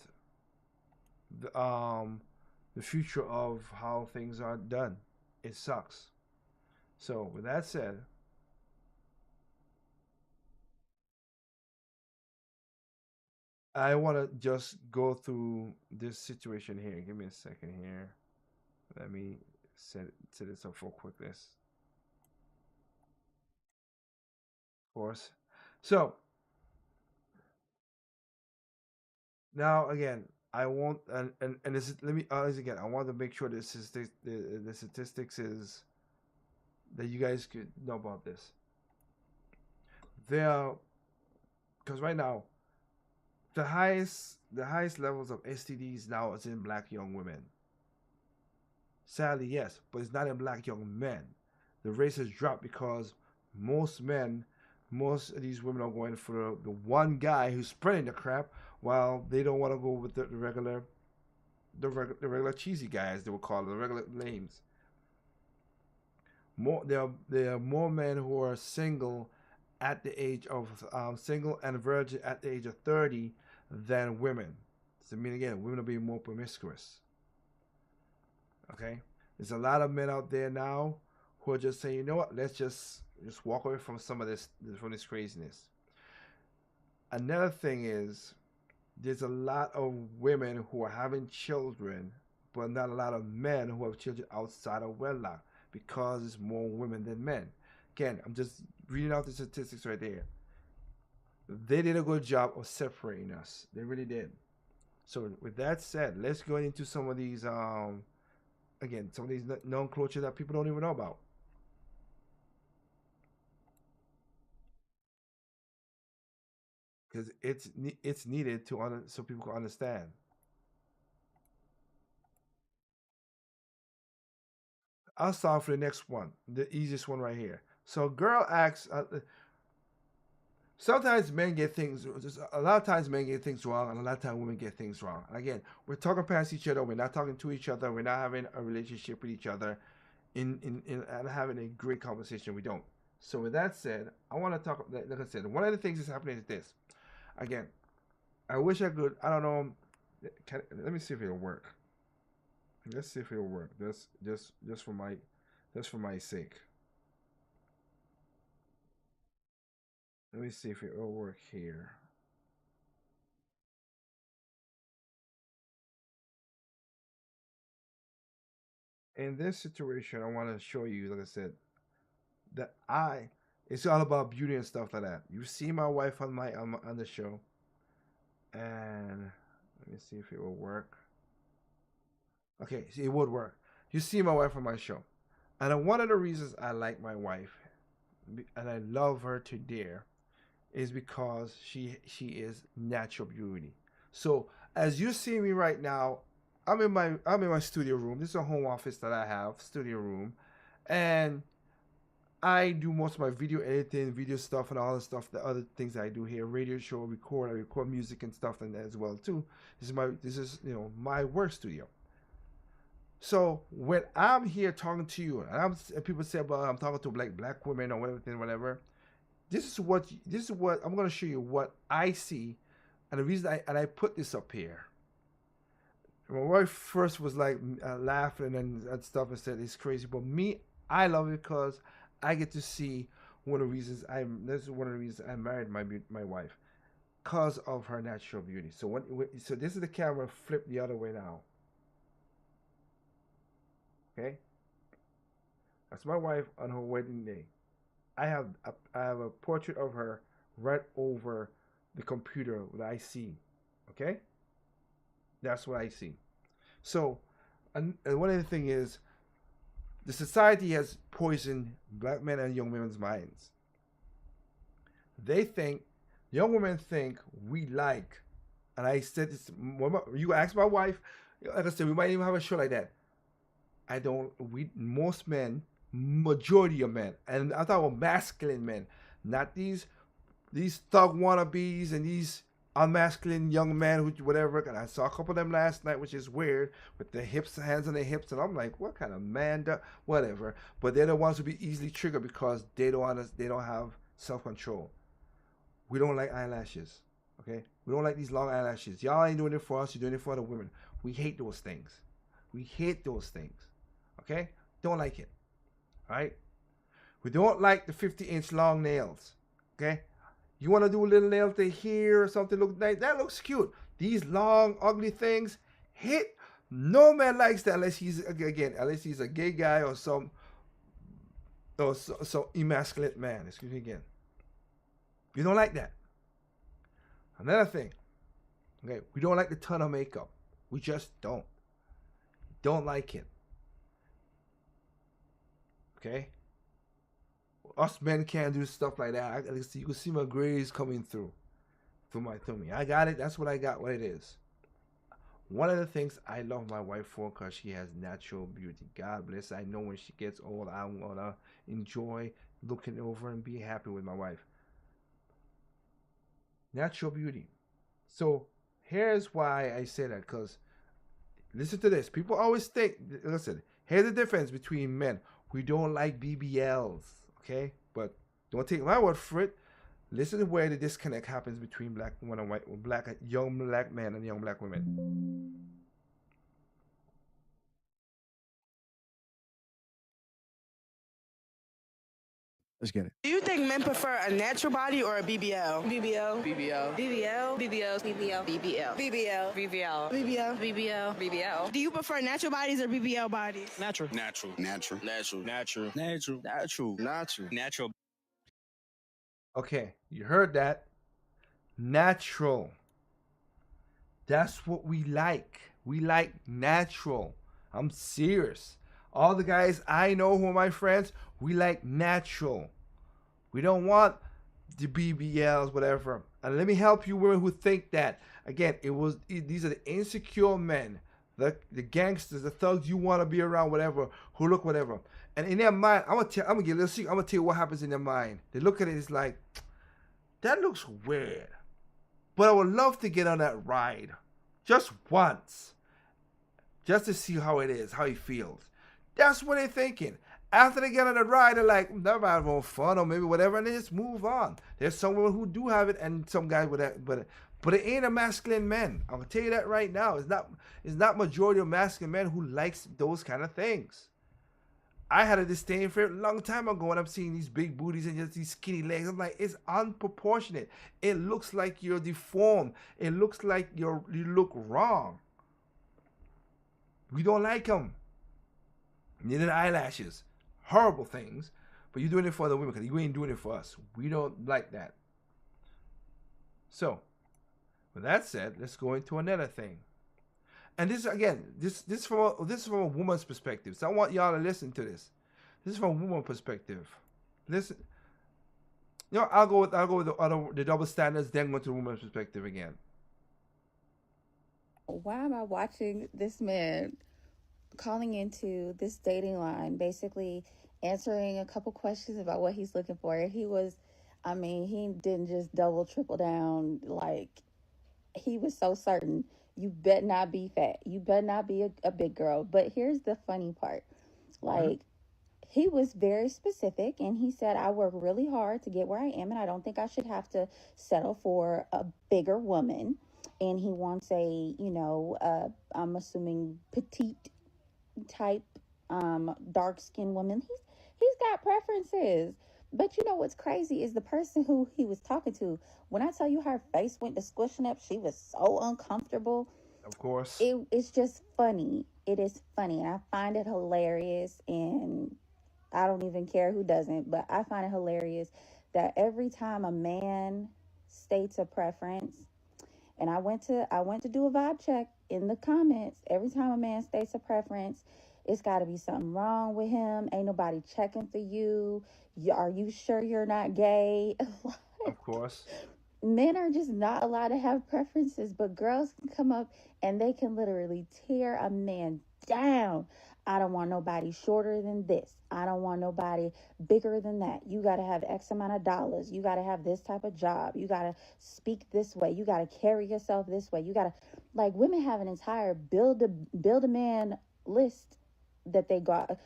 Speaker 2: the future of how things are done. It sucks. So with that said, I want to just go through this situation here. Give me a second here. Let me set this up for quickness. Of course. So now again, I won't and this is, let me again. I want to make sure this is the statistics is that you guys could know about this. There, because right now, the highest levels of STDs now is in black young women. Sadly, yes, but it's not in black young men. The race has dropped because most of these women are going for the one guy who's spreading the crap, while they don't want to go with the regular cheesy guys, they would call it, the regular names. There are more men who are single at the age of single and virgin at the age of 30 than women. So I mean again, women are being more promiscuous. Okay, there's a lot of men out there now who are just saying, you know what, let's just walk away from some of this craziness. Another thing is, there's a lot of women who are having children, but not a lot of men who have children outside of wedlock, because it's more women than men. Again, I'm just reading out the statistics right there. They did a good job of separating us. They really did. So with that said, let's go into some of these again, some of these known cultures that people don't even know about. Because it's needed so people can understand. I'll start for the next one, the easiest one right here. So, girl asks. Sometimes men get things. A lot of times men get things wrong, and a lot of times women get things wrong. And again, we're talking past each other. We're not talking to each other. We're not having a relationship with each other, and having a great conversation. We don't. So with that said, I want to talk. Like I said, one of the things that's happening is this. Again, I wish I could. I don't know. Let me see if it'll work. Let's see if it'll work. Just for my sake. Let me see if it will work here. In this situation, I want to show you, like I said, that it's all about beauty and stuff like that. You see my wife on the show, and let me see if it will work. Okay, see, it would work. You see my wife on my show, and one of the reasons I like my wife, and I love her to dare, is because she is natural beauty. So as you see me right now, I'm in my studio room. This is a home office that I have, studio room, and I do most of my video editing, video stuff, and all the stuff, the other things I do here, radio show, I record music and stuff, and as well too. This is my work studio. So when I'm here talking to you, and people say, "Well, I'm talking to black women or whatever." This is what I'm going to show you what I see, and the reason I put this up here. My wife first was like laughing and stuff and said it's crazy, but me, I love it because I get to see one of the reasons this is one of the reasons I married my wife. because of her natural beauty. So this is the camera flipped the other way now. Okay, that's my wife on her wedding day. I have a portrait of her right over the computer that I see. Okay, that's what I see. So, and one of the things is the society has poisoned black men and young women's minds. They think, young women think we like, and I said this, you ask my wife, like I said, we might even have a show like that. I don't, most men, majority of men, and I'm talking about masculine men, not these thug wannabes and these unmasculine young men who whatever. And I saw a couple of them last night, which is weird, with their hips, hands on their hips, and I'm like, what kind of man? Whatever. But they're the ones who be easily triggered because they don't have self control. We don't like eyelashes, okay? We don't like these long eyelashes. Y'all ain't doing it for us. You're doing it for the women. We hate those things. We hate those things, okay? Don't like it, all right? We don't like the 50-inch long nails, okay? You want to do a little nail to here or something look nice? That looks cute. These long, ugly things, no man likes that unless he's a gay guy or some emasculate man. Excuse me again. You don't like that. Another thing, okay, we don't like the ton of makeup. We just don't. Don't like it. Okay? Us men can't do stuff like that. You can see my grays coming through me. I got it. That's what I got. What it is. One of the things I love my wife for, because she has natural beauty. God bless. I know when she gets old, I'm gonna enjoy looking over and be happy with my wife. Natural beauty. So here's why I say that, because listen to this. People always think, listen, here's the difference between men. We don't like BBLs, okay? But don't take my word for it. Listen to where the disconnect happens between black women and young black men and young black women.
Speaker 13: Let's get it.
Speaker 14: Do you think men prefer a natural body or a BBL? BBL. BBL. BBL. BBL. BBL. BBL. BBL. BBL. BBL. BBL. BBL. Do you prefer natural bodies or BBL bodies?
Speaker 13: Natural.
Speaker 15: Natural. Natural. Natural. Natural.
Speaker 13: Natural.
Speaker 15: Natural.
Speaker 13: Natural.
Speaker 15: Natural.
Speaker 2: Okay, you heard that. Natural. That's what we like. We like natural. I'm serious. All the guys I know who are my friends, we like natural. We don't want the BBLs, whatever. And let me help you women who think that. Again, these are the insecure men, the gangsters, the thugs you want to be around, whatever, who look whatever. And in their mind, I'm gonna get a little secret. I'm gonna tell you what happens in their mind. They look at it, it's like, that looks weird. But I would love to get on that ride. Just once. Just to see how it is, how he feels. That's what they're thinking. After they get on the ride, they're like, that might have been fun or maybe whatever, and they just move on. There's some women who do have it and some guys with that, but it ain't a masculine men. I'm gonna tell you that right now. It's not majority of masculine men who likes those kind of things. I had a disdain for it a long time ago when I'm seeing these big booties and just these skinny legs. I'm like, it's unproportionate. It looks like you're deformed. It looks like you look wrong. We don't like them. Neither the eyelashes. Horrible things. But you're doing it for the women because you ain't doing it for us. We don't like that. So, with that said, let's go into another thing. And this again, this is from a woman's perspective. So I want y'all to listen to this. This is from a woman's perspective. Listen. You know, I'll go with the double standards, then go to the woman's perspective again.
Speaker 16: Why am I watching this man calling into this dating line, basically answering a couple questions about what he's looking for? He didn't just double, triple down. Like, he was so certain. You better not be fat. You better not be a big girl. But here's the funny part. Like, he was very specific, and he said, I work really hard to get where I am, and I don't think I should have to settle for a bigger woman. And he wants I'm assuming petite type, dark-skinned woman. He's got preferences. But you know what's crazy is the person who he was talking to. When I tell you her face went to squishing up, she was so uncomfortable.
Speaker 2: Of course.
Speaker 16: It's just funny. It is funny. And I find it hilarious. And I don't even care who doesn't, but I find it hilarious that every time a man states a preference, and I went to do a vibe check in the comments. Every time a man states a preference, it's got to be something wrong with him. Ain't nobody checking for you. Are you sure you're not gay?
Speaker 2: Of course.
Speaker 16: Men are just not allowed to have preferences, but girls can come up and they can literally tear a man down. I don't want nobody shorter than this. I don't want nobody bigger than that. You got to have X amount of dollars. You got to have this type of job. You got to speak this way. You got to carry yourself this way. You got to, like, women have an entire build a man list that they got,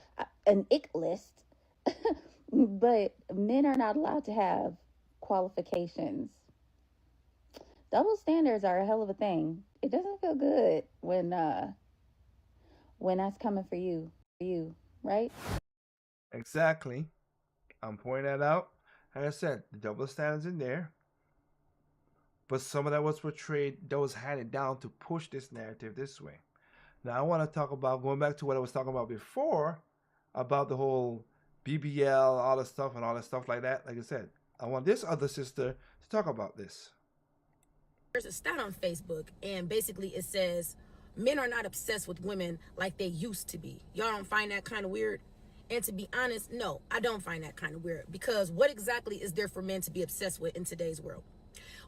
Speaker 16: an ick list. But men are not allowed to have qualifications. Double standards are a hell of a thing. It doesn't feel good when that's coming for you, right?
Speaker 2: Exactly. I'm pointing that out. Like I said, the double standards in there. But some of that was portrayed, that was handed down to push this narrative this way. Now I want to talk about, going back to what I was talking about before, about the whole BBL, all the stuff and all that stuff like that. Like I said, I want this other sister to talk about this.
Speaker 17: There's a stat on Facebook, and basically it says men are not obsessed with women like they used to be. Y'all don't find that kind of weird? And to be honest, no, I don't find that kind of weird, because what exactly is there for men to be obsessed with in today's world?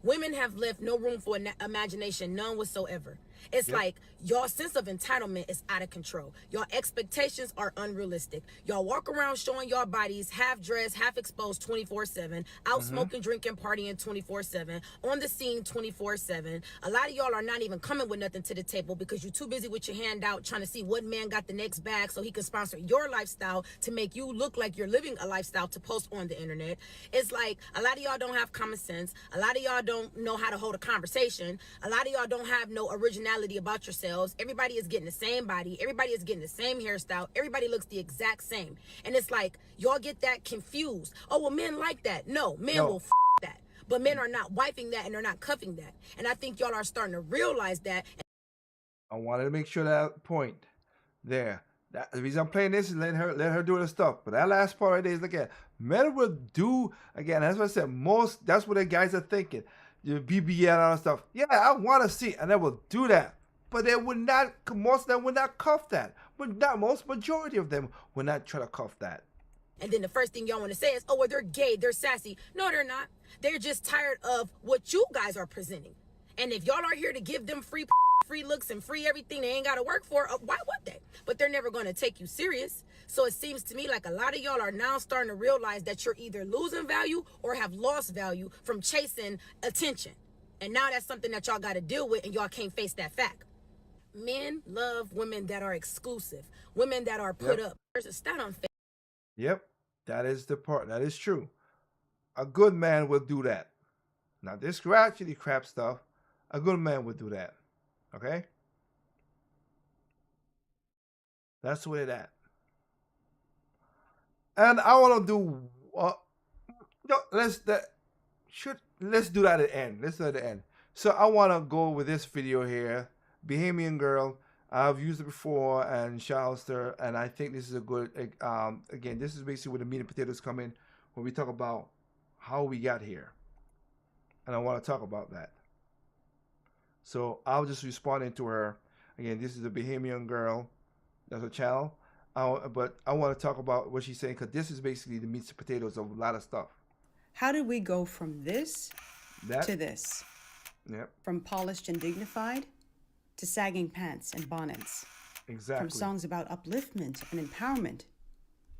Speaker 17: Women have left no room for imagination, none whatsoever. It's like y'all sense of entitlement is out of control. Y'all expectations are unrealistic. Y'all walk around showing y'all bodies half dressed, half exposed 24/7, out smoking, drinking, partying 24/7, on the scene 24/7. A lot of y'all are not even coming with nothing to the table because you're too busy with your hand out trying to see what man got the next bag so he can sponsor your lifestyle to make you look like you're living a lifestyle to post on the internet. It's like a lot of y'all don't have common sense. A lot of y'all don't know how to hold a conversation. A lot of y'all don't have no originality about yourselves. Everybody is getting the same body. Everybody is getting the same hairstyle. Everybody looks the exact same. And it's like, y'all get that confused. Oh, well, men like that. No, men will that. But men are not wiping that and they're not cuffing that. And I think y'all are starting to realize that.
Speaker 2: I wanted to make sure that point there. The reason I'm playing this is let her do the stuff. But that last part right there is, again, men will do, again, that's what I said, that's what the guys are thinking. The BBL and all that stuff. Yeah, I want to see, and they will do that. But they would not, most of them would not cuff that. But not, majority of them would not try to cuff that.
Speaker 17: And then the first thing y'all want to say is, oh, well, they're gay, they're sassy. No, they're not. They're just tired of what you guys are presenting. And if y'all are here to give them free looks and free everything they ain't got to work for, why would they? But they're never going to take you serious. So it seems to me like a lot of y'all are now starting to realize that you're either losing value or have lost value from chasing attention. And now that's something that y'all got to deal with, and y'all can't face that fact. Men love women that are exclusive, women that are put up. There's a stat on Facebook.
Speaker 2: Yep, that is the part. That is true. A good man will do that. Now, this ratchety crap stuff, a good man would do that. Okay? That's where it at. And I want to do, let's do that at the end. Let's do that at the end. So I want to go with this video here. Bahamian Girl. I've used it before, and shout out to her. And I think this is a good, again, this is basically where the meat and potatoes come in when we talk about how we got here. And I want to talk about that. So I'll just responding to her. Again, this is the Bahamian Girl. That's her channel. But I want to talk about what she's saying, because this is basically the meats and potatoes of a lot of stuff.
Speaker 18: How did we go from this to this?
Speaker 2: Yep.
Speaker 18: From polished and dignified to sagging pants and bonnets.
Speaker 2: Exactly.
Speaker 18: From songs about upliftment and empowerment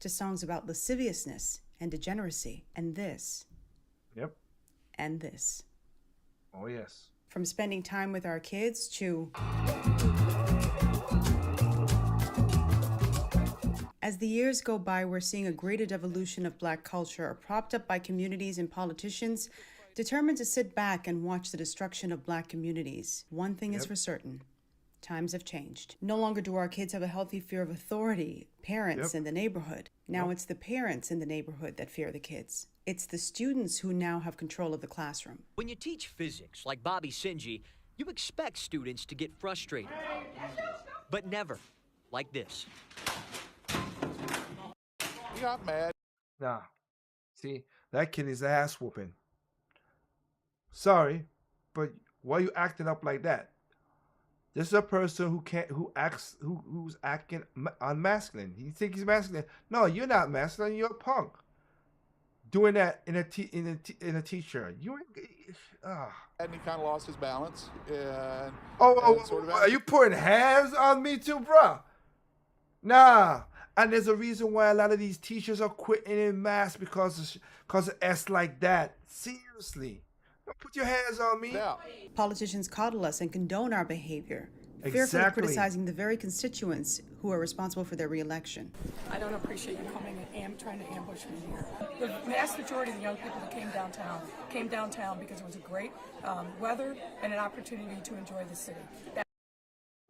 Speaker 18: to songs about lasciviousness and degeneracy. And this.
Speaker 2: Yep.
Speaker 18: And this.
Speaker 2: Oh, yes.
Speaker 18: From spending time with our kids to... As the years go by, we're seeing a greater devolution of Black culture, propped up by communities and politicians determined to sit back and watch the destruction of Black communities. One thing is for certain. Times have changed. No longer do our kids have a healthy fear of authority, parents, and the neighborhood. Now it's the parents in the neighborhood that fear the kids. It's the students who now have control of the classroom.
Speaker 19: When you teach physics, like Bobby Sinji, you expect students to get frustrated. But never like this.
Speaker 2: He got mad. Nah. See, that kid is ass whooping. Sorry, but why are you acting up like that? This is a person who's acting unmasculine. You think he's masculine? No, you're not masculine. You're a punk. Doing that in a t-shirt.
Speaker 20: And he kind of lost his balance. And
Speaker 2: Are you putting hands on me too, bruh? Nah. And there's a reason why a lot of these teachers are quitting in mass because of S like that. Seriously. Don't put your hands on me.
Speaker 18: Yeah. Politicians coddle us and condone our behavior, fearful of
Speaker 2: Exactly.
Speaker 18: criticizing the very constituents who are responsible for their re-election.
Speaker 21: I don't appreciate you coming and trying to ambush me here. The vast majority of the young people that came downtown because it was a great weather and an opportunity to enjoy the city.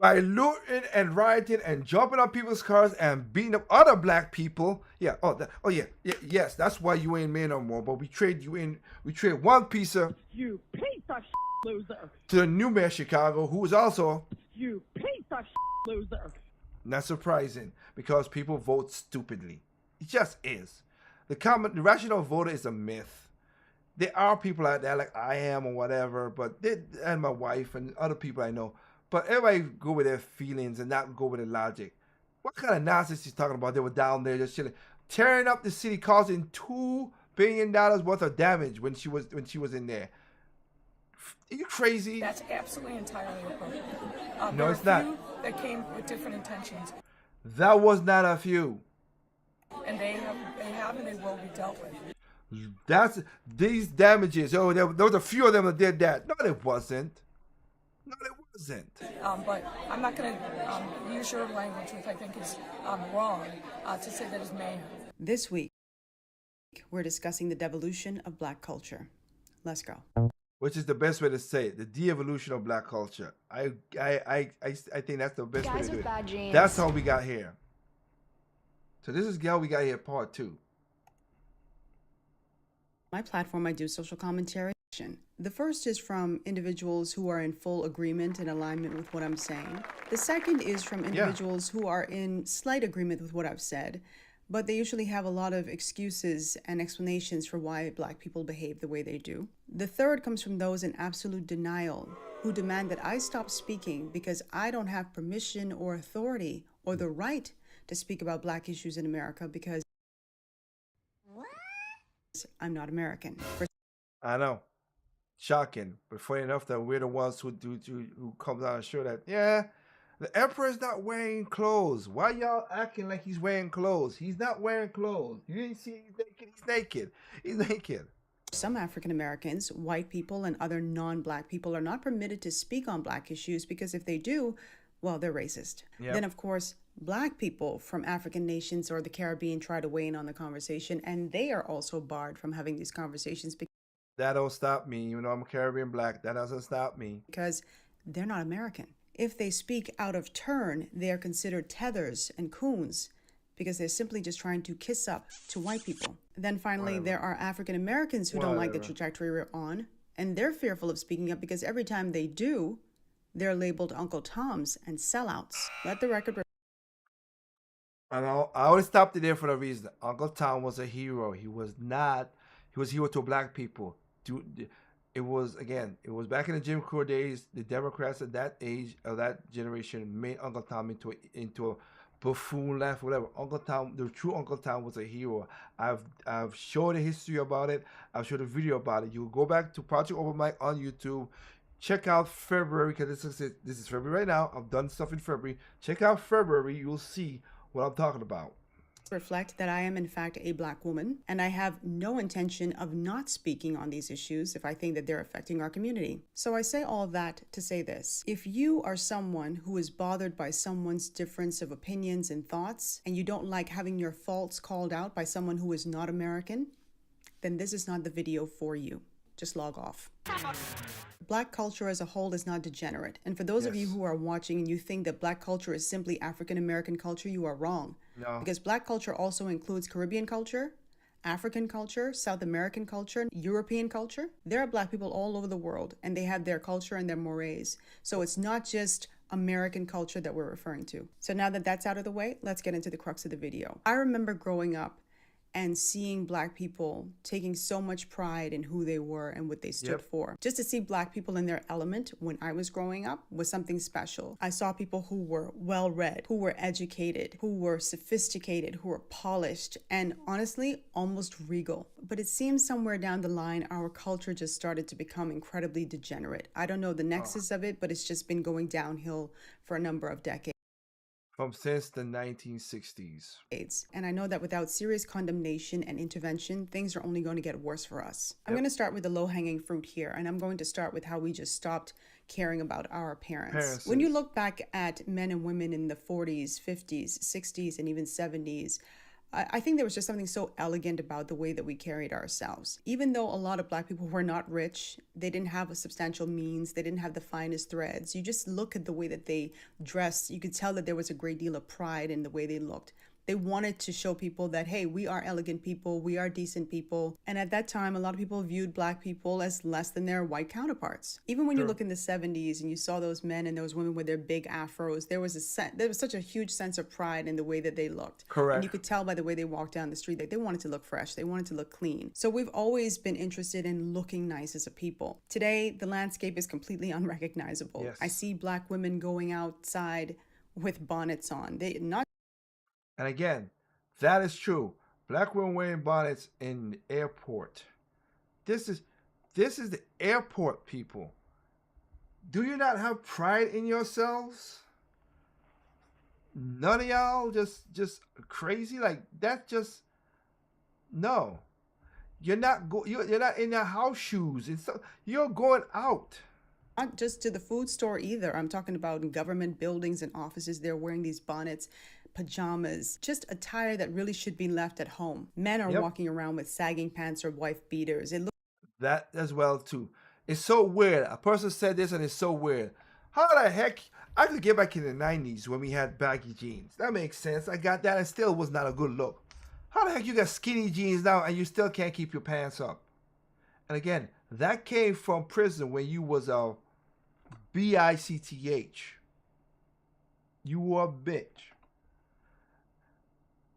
Speaker 2: By looting and rioting and jumping on people's cars and beating up other black people. Yeah. Yes. That's why you ain't man no more. But we trade you in. We trade one piece of
Speaker 12: You piece of loser.
Speaker 2: to the new mayor of Chicago, who is also
Speaker 12: You piece of loser.
Speaker 2: not surprising because people vote stupidly. It just is. The rational voter is a myth. There are people out there like I am or whatever, and my wife and other people I know. But everybody go with their feelings and not go with their logic. What kind of nonsense he's talking about? They were down there just chilling, tearing up the city, causing $2 billion worth of damage when she was in there. Are you crazy?
Speaker 21: That's absolutely entirely appropriate.
Speaker 2: No, it's not.
Speaker 21: That came with different intentions.
Speaker 2: That was not a few.
Speaker 21: And they have and they will be dealt with.
Speaker 2: That's these damages. Oh, there was a few of them that did that. No, it wasn't. No, it wasn't.
Speaker 21: But I'm not going to use your language, which I think is wrong, to say that is mayhem.
Speaker 18: This week, we're discussing the devolution of black culture. Let's go.
Speaker 2: Which is the best way to say it, the de-evolution of black culture. I think that's the best way to do it. That's how we got here. So this is how we got here, part 2.
Speaker 18: My platform, I do social commentary. The first is from individuals who are in full agreement and alignment with what I'm saying. The second is from individuals who are in slight agreement with what I've said, but they usually have a lot of excuses and explanations for why black people behave the way they do. The third comes from those in absolute denial who demand that I stop speaking because I don't have permission or authority or the right to speak about black issues in America because I'm not American.
Speaker 2: I know. Shocking, but funny enough that we're the ones who comes out and show that the emperor's not wearing clothes. Why y'all acting like he's wearing clothes? He's not wearing clothes. You didn't see he's naked. He's naked. He's naked.
Speaker 18: Some African Americans, white people, and other non-black people are not permitted to speak on black issues because if they do, well, they're racist. Yep. Then, of course, black people from African nations or the Caribbean try to weigh in on the conversation, and they are also barred from having these conversations.
Speaker 2: That don't stop me. Even though I'm Caribbean black, that doesn't stop me.
Speaker 18: Because they're not American. If they speak out of turn, they are considered tethers and coons because they're simply just trying to kiss up to white people. Then finally, there are African Americans who don't like the trajectory we're on, and they're fearful of speaking up because every time they do, they're labeled Uncle Toms and sellouts. Let the record.
Speaker 2: I always stopped it there for a reason. Uncle Tom was a hero. He was not. He was a hero to black people. It was back in the Jim Crow days. The Democrats at that age of that generation made Uncle Tom into a buffoon, laugh, whatever. Uncle Tom, the true Uncle Tom, was a hero. I've showed a history about it. I've showed a video about it. You go back to Project Open Mic on YouTube. Check out February because this is February right now. I've done stuff in February. Check out February. You'll see what I'm talking about.
Speaker 18: Reflect that I am in fact a black woman and I have no intention of not speaking on these issues if I think that they're affecting our community. So I say all that to say this. If you are someone who is bothered by someone's difference of opinions and thoughts and you don't like having your faults called out by someone who is not American, then this is not the video for you. just log off. Black culture as a whole is not degenerate. And for those of you who are watching and you think that black culture is simply African American culture, you are wrong.
Speaker 2: No.
Speaker 18: Because black culture also includes Caribbean culture, African culture, South American culture, European culture. There are black people all over the world and they have their culture and their mores. So it's not just American culture that we're referring to. So now that that's out of the way, let's get into the crux of the video. I remember growing up and seeing black people taking so much pride in who they were and what they stood for. Just to see black people in their element when I was growing up was something special. I saw people who were well-read, who were educated, who were sophisticated, who were polished, and honestly, almost regal. But it seems somewhere down the line, our culture just started to become incredibly degenerate. I don't know the nexus of it, but it's just been going downhill for a number of decades.
Speaker 2: From since the 1960s.
Speaker 18: And I know that without serious condemnation and intervention, things are only going to get worse for us. I'm going to start with the low-hanging fruit here, and I'm going to start with how we just stopped caring about our parents. When you look back at men and women in the 40s, 50s, 60s, and even 70s, I think there was just something so elegant about the way that we carried ourselves. Even though a lot of black people were not rich, they didn't have a substantial means, they didn't have the finest threads. You just look at the way that they dressed, you could tell that there was a great deal of pride in the way they looked. They wanted to show people that, hey, we are elegant people, we are decent people. And at that time, a lot of people viewed black people as less than their white counterparts. Even when you look in the 70s and you saw those men and those women with their big afros, there was such a huge sense of pride in the way that they looked.
Speaker 2: Correct.
Speaker 18: And you could tell by the way they walked down the street that they wanted to look fresh, they wanted to look clean. So we've always been interested in looking nice as a people. Today, the landscape is completely unrecognizable. I see black women going outside with bonnets on.
Speaker 2: And again, that is true. Black women wearing bonnets in the airport. This is the airport, people. Do you not have pride in yourselves? None of y'all just crazy like that. Just no. You're not in your house shoes and so you're going out.
Speaker 18: Not just to the food store either. I'm talking about in government buildings and offices. They're wearing these bonnets, pajamas, just attire that really should be left at home. Men are walking around with sagging pants or wife beaters. It looks
Speaker 2: that as well too. It's so weird. A person said this and it's so weird. How the heck? I could get back in the 90s when we had baggy jeans. That makes sense. I got that and still was not a good look. How the heck you got skinny jeans now and you still can't keep your pants up? And again, that came from prison when you was a B-I-C-T-H. You were a bitch.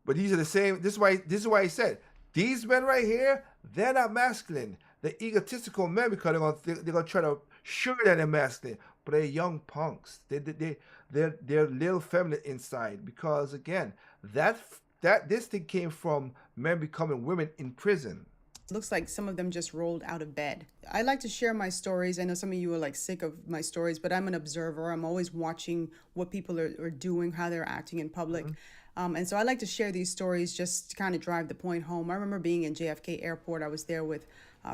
Speaker 2: But these are the same. This is why he said these men right here, they're not masculine. They're egotistical men because they're gonna try to show that they're masculine, but they're young punks. They're little feminine inside because again, this thing came from men becoming women in prison.
Speaker 18: Looks like some of them just rolled out of bed. I like to share my stories. I know some of you are like sick of my stories, but I'm an observer. I'm always watching what people are doing, how they're acting in public. And so I like to share these stories just to kind of drive the point home. I remember being in JFK Airport. I was there with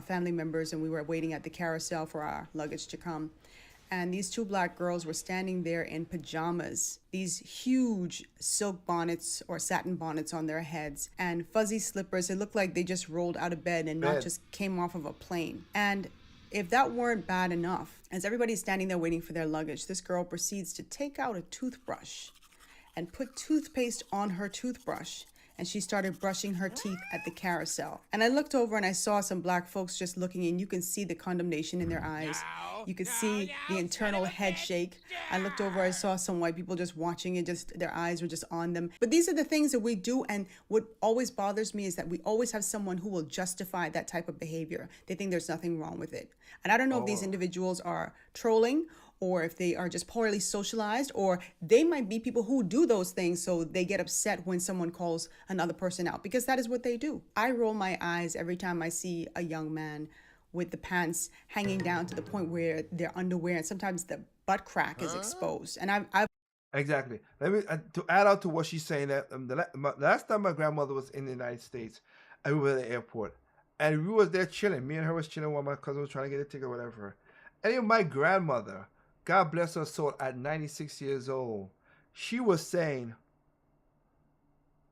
Speaker 18: family members and we were waiting at the carousel for our luggage to come. And these two black girls were standing there in pajamas, these huge silk bonnets or satin bonnets on their heads and fuzzy slippers. It looked like they just rolled out of bed and not just came off of a plane. And if that weren't bad enough, as everybody's standing there waiting for their luggage, this girl proceeds to take out a toothbrush and put toothpaste on her toothbrush. And she started brushing her teeth at the carousel. And I looked over and I saw some black folks just looking, and you can see the condemnation in their eyes. You could see the internal head shake. I looked over, I saw some white people just watching it, just their eyes were just on them. But these are the things that we do, and what always bothers me is that we always have someone who will justify that type of behavior. They think there's nothing wrong with it. And I don't know if these individuals are trolling or if they are just poorly socialized, or they might be people who do those things so they get upset when someone calls another person out, because that is what they do. I roll my eyes every time I see a young man with the pants hanging down to the point where their underwear and sometimes the butt crack is exposed. And I've
Speaker 2: Exactly. Let me to add on to what she's saying. That last time my grandmother was in the United States, and we were at the airport, and we was there chilling. Me and her was chilling while my cousin was trying to get a ticket or whatever. And even my grandmother, God bless her soul, at 96 years old, she was saying,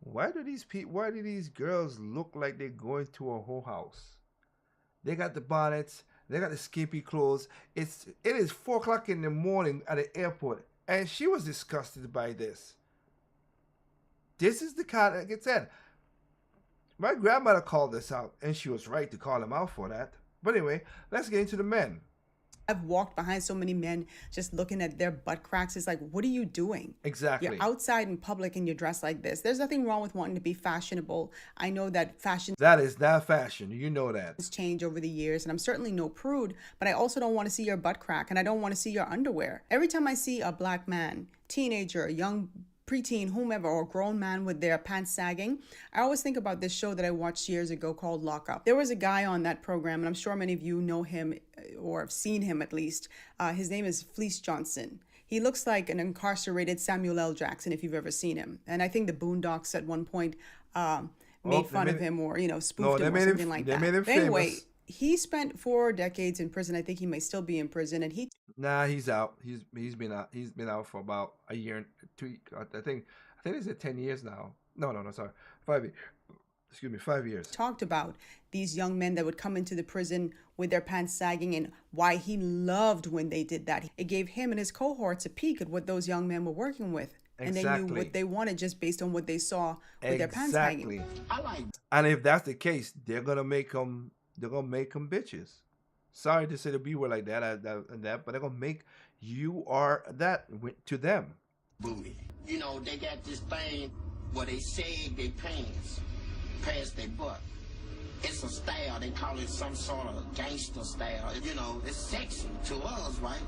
Speaker 2: why do these girls look like they're going to a whole house? They got the bonnets. They got the skimpy clothes. It is 4 o'clock in the morning at the airport, and she was disgusted by this. This is the kind, like I said, my grandmother called this out, and she was right to call him out for that. But anyway, let's get into the men.
Speaker 18: I've walked behind so many men just looking at their butt cracks. It's like, what are you doing?
Speaker 2: Exactly.
Speaker 18: You're outside in public and you're dressed like this. There's nothing wrong with wanting to be fashionable. I know that fashion...
Speaker 2: That is not fashion. You know that.
Speaker 18: ...has changed over the years, and I'm certainly no prude, but I also don't want to see your butt crack, and I don't want to see your underwear. Every time I see a black man, teenager, young preteen, whomever, or grown man with their pants sagging, I always think about this show that I watched years ago called Lock Up. There was a guy on that program, and I'm sure many of you know him or have seen him at least. His name is Fleece Johnson. He looks like an incarcerated Samuel L. Jackson if you've ever seen him. And I think the Boondocks at one point made fun of him or, spoofed him or something like that.
Speaker 2: They made him
Speaker 18: but anyway,
Speaker 2: famous.
Speaker 18: He spent 4 decades in prison. I think he may still be in prison, and he...
Speaker 2: Nah, he's out. He's been out. He's been out for about a year and 2. I think it's at 10 years now. No, sorry, 5 years. Excuse me, 5 years.
Speaker 18: Talked about these young men that would come into the prison with their pants sagging and why he loved when they did that. It gave him and his cohorts a peek at what those young men were working with. And
Speaker 2: Exactly.
Speaker 18: they knew what they wanted just based on what they saw with their pants sagging.
Speaker 2: And if that's the case, they're gonna make them bitches. Sorry to say the B word like that, but they're gonna make you are that to them.
Speaker 1: Booty. They got this thing where they sag their pants past their butt. It's a style. They call it some sort of gangster style. It's sexy to us, right?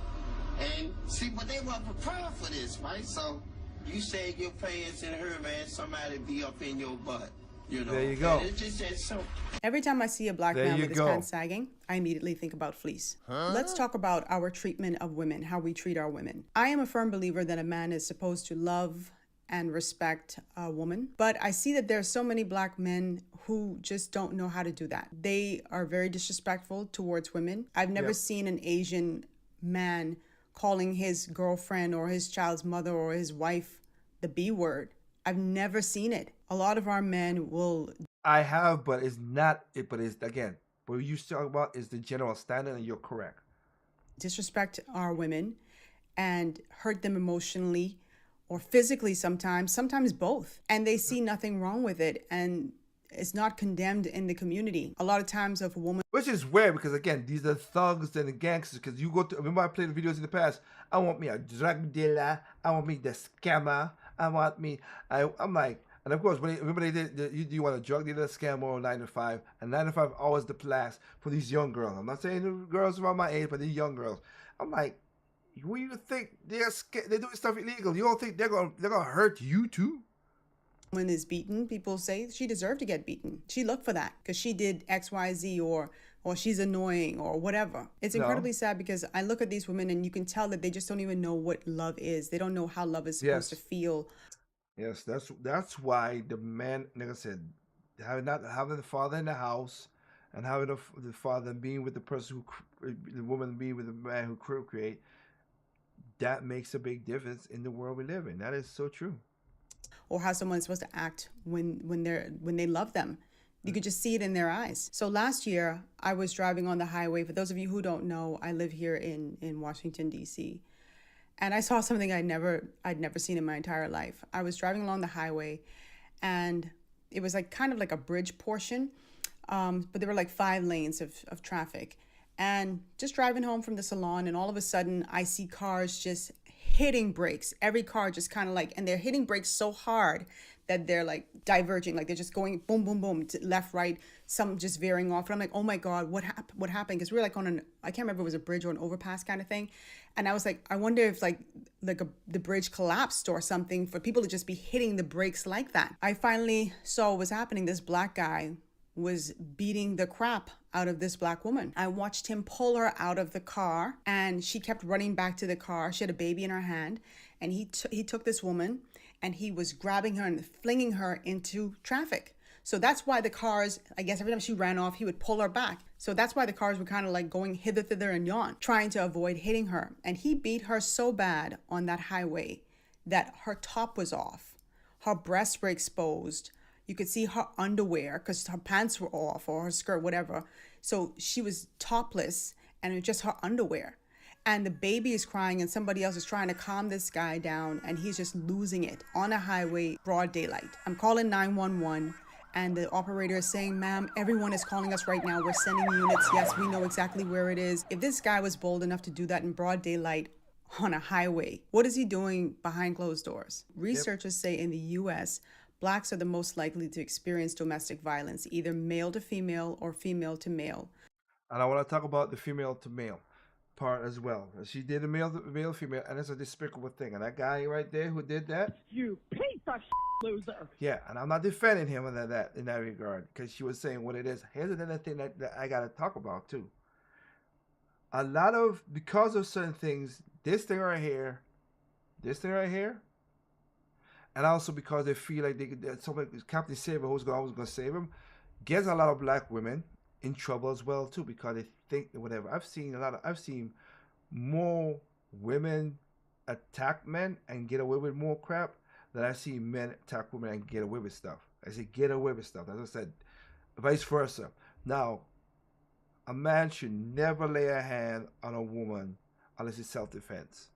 Speaker 1: And see, but they weren't prepared for this, right? So you sag your pants in her, man, somebody be up in your butt.
Speaker 2: There you go.
Speaker 1: And it's just that simple.
Speaker 18: Every time I see a black man with his pants sagging, I immediately think about Fleece. Let's talk about our treatment of women, how we treat our women. I am a firm believer that a man is supposed to love and respect a woman, but I see that there are so many black men who just don't know how to do that. They are very disrespectful towards women. I've never seen an Asian man calling his girlfriend or his child's mother or his wife the B word. I've never seen it. A lot of our men will...
Speaker 2: I have, but it's not it. But it's, again, what you talk about is the general standard, and you're correct.
Speaker 18: Disrespect our women and hurt them emotionally or physically sometimes both. And they see nothing wrong with it, and it's not condemned in the community. A lot of times if a woman...
Speaker 2: Which is weird because, again, these are thugs and the gangsters. Because you go to... Remember I played the videos in the past? I want me a drug dealer. I want me the scammer. I'm like... And of course, remember they did, you want a drug dealer, scammer, or 9 to 5. And 9 to 5 always the place for these young girls. I'm not saying the girls around my age, but these young girls. I'm like, what do you think? They're doing stuff illegal. You don't think they're gonna hurt you too?
Speaker 18: When is beaten, people say she deserved to get beaten. She looked for that because she did X, Y, Z, or she's annoying or whatever. It's incredibly sad because I look at these women and you can tell that they just don't even know what love is. They don't know how love is supposed to feel.
Speaker 2: Yes, that's why the man, like I said, having the father in the house and having the father being with the person the woman being with the man who create, that makes a big difference in the world we live in. That is so true.
Speaker 18: Or how someone's supposed to act when they love them. You could just see it in their eyes. So last year, I was driving on the highway. For those of you who don't know, I live here in Washington, D.C., and I saw something I'd never seen in my entire life. I was driving along the highway, and it was kind of like a bridge portion, but there were like 5 lanes of traffic. And just driving home from the salon, and all of a sudden, I see cars just hitting brakes. Every car just kind of and they're hitting brakes so hard that they're diverging, they're just going boom, boom, boom, to left, right, some just veering off. And I'm like, oh my God, what happened? Because we were on I can't remember if it was a bridge or an overpass kind of thing. And I was like, I wonder if the bridge collapsed or something for people to just be hitting the brakes like that. I finally saw what was happening. This black guy was beating the crap out of this black woman. I watched him pull her out of the car, and she kept running back to the car. She had a baby in her hand, and he took this woman and he was grabbing her and flinging her into traffic. So that's why the cars, I guess every time she ran off, he would pull her back. So that's why the cars were kind of going hither, thither, and yon, trying to avoid hitting her. And he beat her so bad on that highway that her top was off. Her breasts were exposed. You could see her underwear because her pants were off or her skirt, whatever. So she was topless and it was just her underwear. And the baby is crying and somebody else is trying to calm this guy down and he's just losing it on a highway, broad daylight. I'm calling 911 and the operator is saying, ma'am, everyone is calling us right now. We're sending units. Yes, we know exactly where it is. If this guy was bold enough to do that in broad daylight on a highway, what is he doing behind closed doors? Researchers say in the US, blacks are the most likely to experience domestic violence, either male to female or female to male.
Speaker 2: And I want to talk about the female to male part as well. She did a male to female, and it's a despicable thing. And that guy right there who did that,
Speaker 12: You piece of loser.
Speaker 2: yeah. And I'm not defending him in that regard because she was saying what it is. Here's another thing that I got to talk about too. A lot of because of certain things, this thing right here, and also because they feel like somebody, Captain Saber, who's always going to save him, gets a lot of black women in trouble as well too because they think whatever. I've seen more women attack men and get away with more crap than I've seen men attack women and get away with stuff. I say get away with stuff. As I said, vice versa. Now, a man should never lay a hand on a woman unless it's self-defense.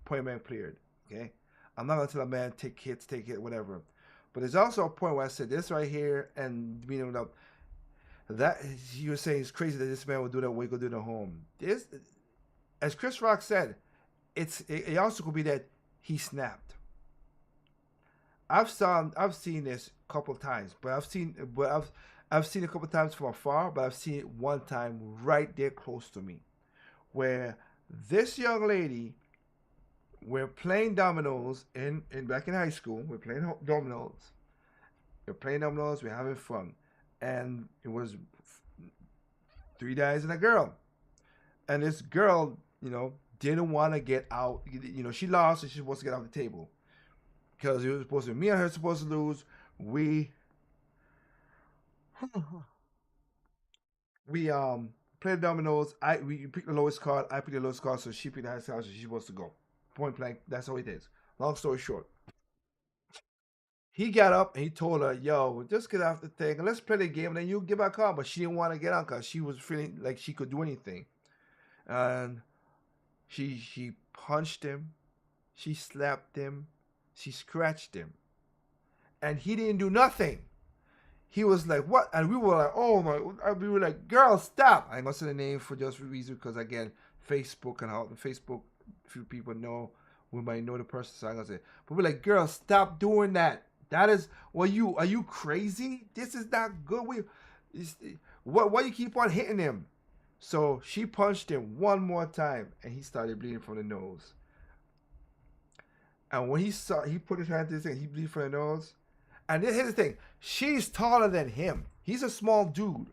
Speaker 2: Point blank cleared. Okay? I'm not gonna tell a man take hits, whatever. But there's also a point where I said this right here, and meaning that you were saying it's crazy that this man would do that. We could do it at home. This, as Chris Rock said, it also could be that he snapped. I've seen this a couple times, but I've seen a couple times from afar, but I've seen it one time right there close to me, where this young lady, we're playing dominoes back in high school. We're playing dominoes. We're having fun. And it was 3 guys and a girl. And this girl, didn't want to get out. She lost and she was supposed to get off the table. Because it was supposed to be me and her supposed to lose. We played dominoes. We picked the lowest card. I picked the lowest card, so she picked the highest card, so she's supposed to go. Point blank, that's how it is. Long story short. He got up and he told her, yo, just get off the thing and let's play the game and then you get back on. But she didn't want to get on because she was feeling like she could do anything. And she punched him. She slapped him. She scratched him. And he didn't do nothing. He was like, what? And we were like, oh my, we were like, girl, stop. I ain't gonna say the name for just reason because again, Facebook and how Facebook, few people know, we might know the person, so I'm gonna say. But we're like, girl, stop doing that. That is, are you crazy? This is not good. Why you keep on hitting him? So she punched him one more time, and he started bleeding from the nose. And when he put his hand to his thing, he bleeded from the nose. And here's the thing: she's taller than him. He's a small dude.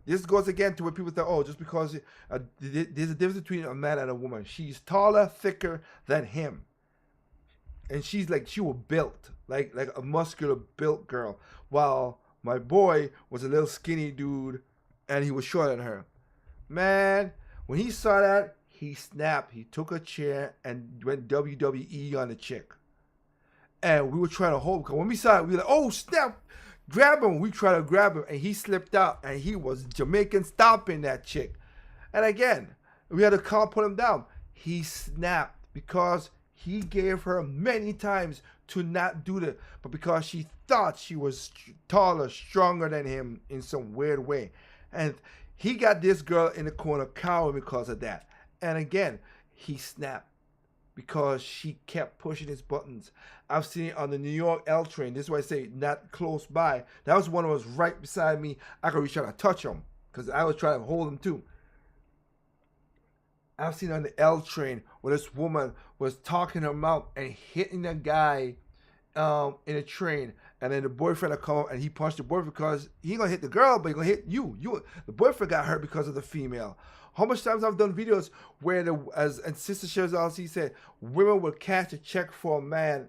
Speaker 2: This goes again to what people say, oh, just because there's a difference between a man and a woman. She's taller, thicker than him. And she was built, like a muscular built girl. While my boy was a little skinny dude and he was shorter than her. Man, when he saw that, he snapped. He took a chair and went WWE on the chick. And we were trying to hold, because when we saw it, we were like, oh, snap. Grab him. We tried to grab him, and he slipped out, and he was Jamaican stomping that chick. And again, we had to put him down. He snapped because he gave her many times to not do that, but because she thought she was taller, stronger than him in some weird way. And he got this girl in the corner cowering because of that. And again, he snapped because she kept pushing his buttons. I've seen it on the New York L train. This is why I say not close by. That was one that was right beside me. I could reach out and touch him because I was trying to hold him too. I've seen on the L train where this woman was talking her mouth and hitting a guy in a train, and then the boyfriend would come up and he punched the boyfriend because he ain't gonna hit the girl, but he gonna hit you. The boyfriend got hurt because of the female. How much times I've done videos where and Sister Shares LC said women will cash a check for a man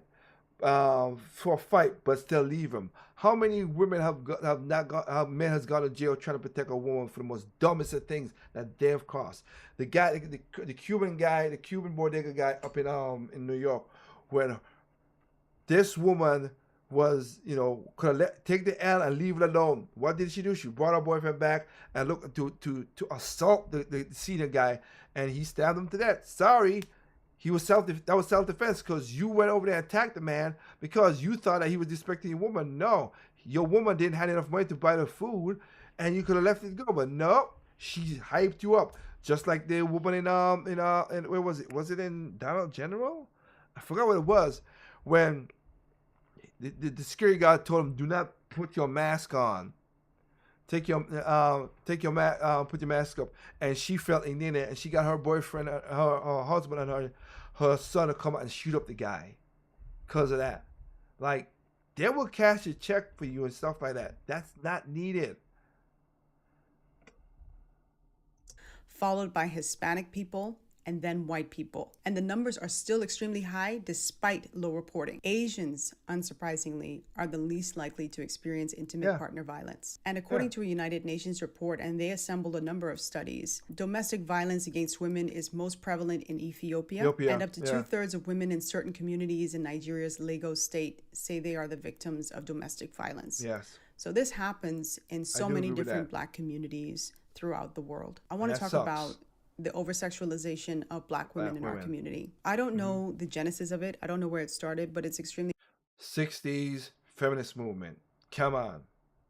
Speaker 2: for a fight but still leave him. How many women men has gone to jail trying to protect a woman for the most dumbest of things that they have cost? The guy, the Cuban bodega guy up in New York, when this woman was, could have take the L and leave it alone. What did she do? She brought her boyfriend back and looked to assault the senior guy, and he stabbed him to death. Sorry, that was self-defense because you went over there and attacked the man because you thought that he was disrespecting your woman. No, your woman didn't have enough money to buy the food, and you could have left it go. But no, she hyped you up, just like the woman in where was it? Was it in Dollar General? I forgot what it was when. The security guard told him, "Do not put your mask on. Put your mask up." And she felt indignant, and she got her boyfriend, her husband, and her son to come out and shoot up the guy, because of that. Like, they will cash a check for you and stuff like that. That's not needed.
Speaker 18: Followed by Hispanic people, and then white people. And the numbers are still extremely high despite low reporting. Asians, unsurprisingly, are the least likely to experience intimate partner violence. And according to a United Nations report, and they assembled a number of studies, domestic violence against women is most prevalent in Ethiopia. And up to 2/3 of women in certain communities in Nigeria's Lagos state say they are the victims of domestic violence.
Speaker 2: Yes.
Speaker 18: So this happens in so many different Black communities throughout the world. I want to talk about the over-sexualization of Black women in our community. I don't know the genesis of it. I don't know where it started, but it's extremely
Speaker 2: 60s feminist movement. Come on.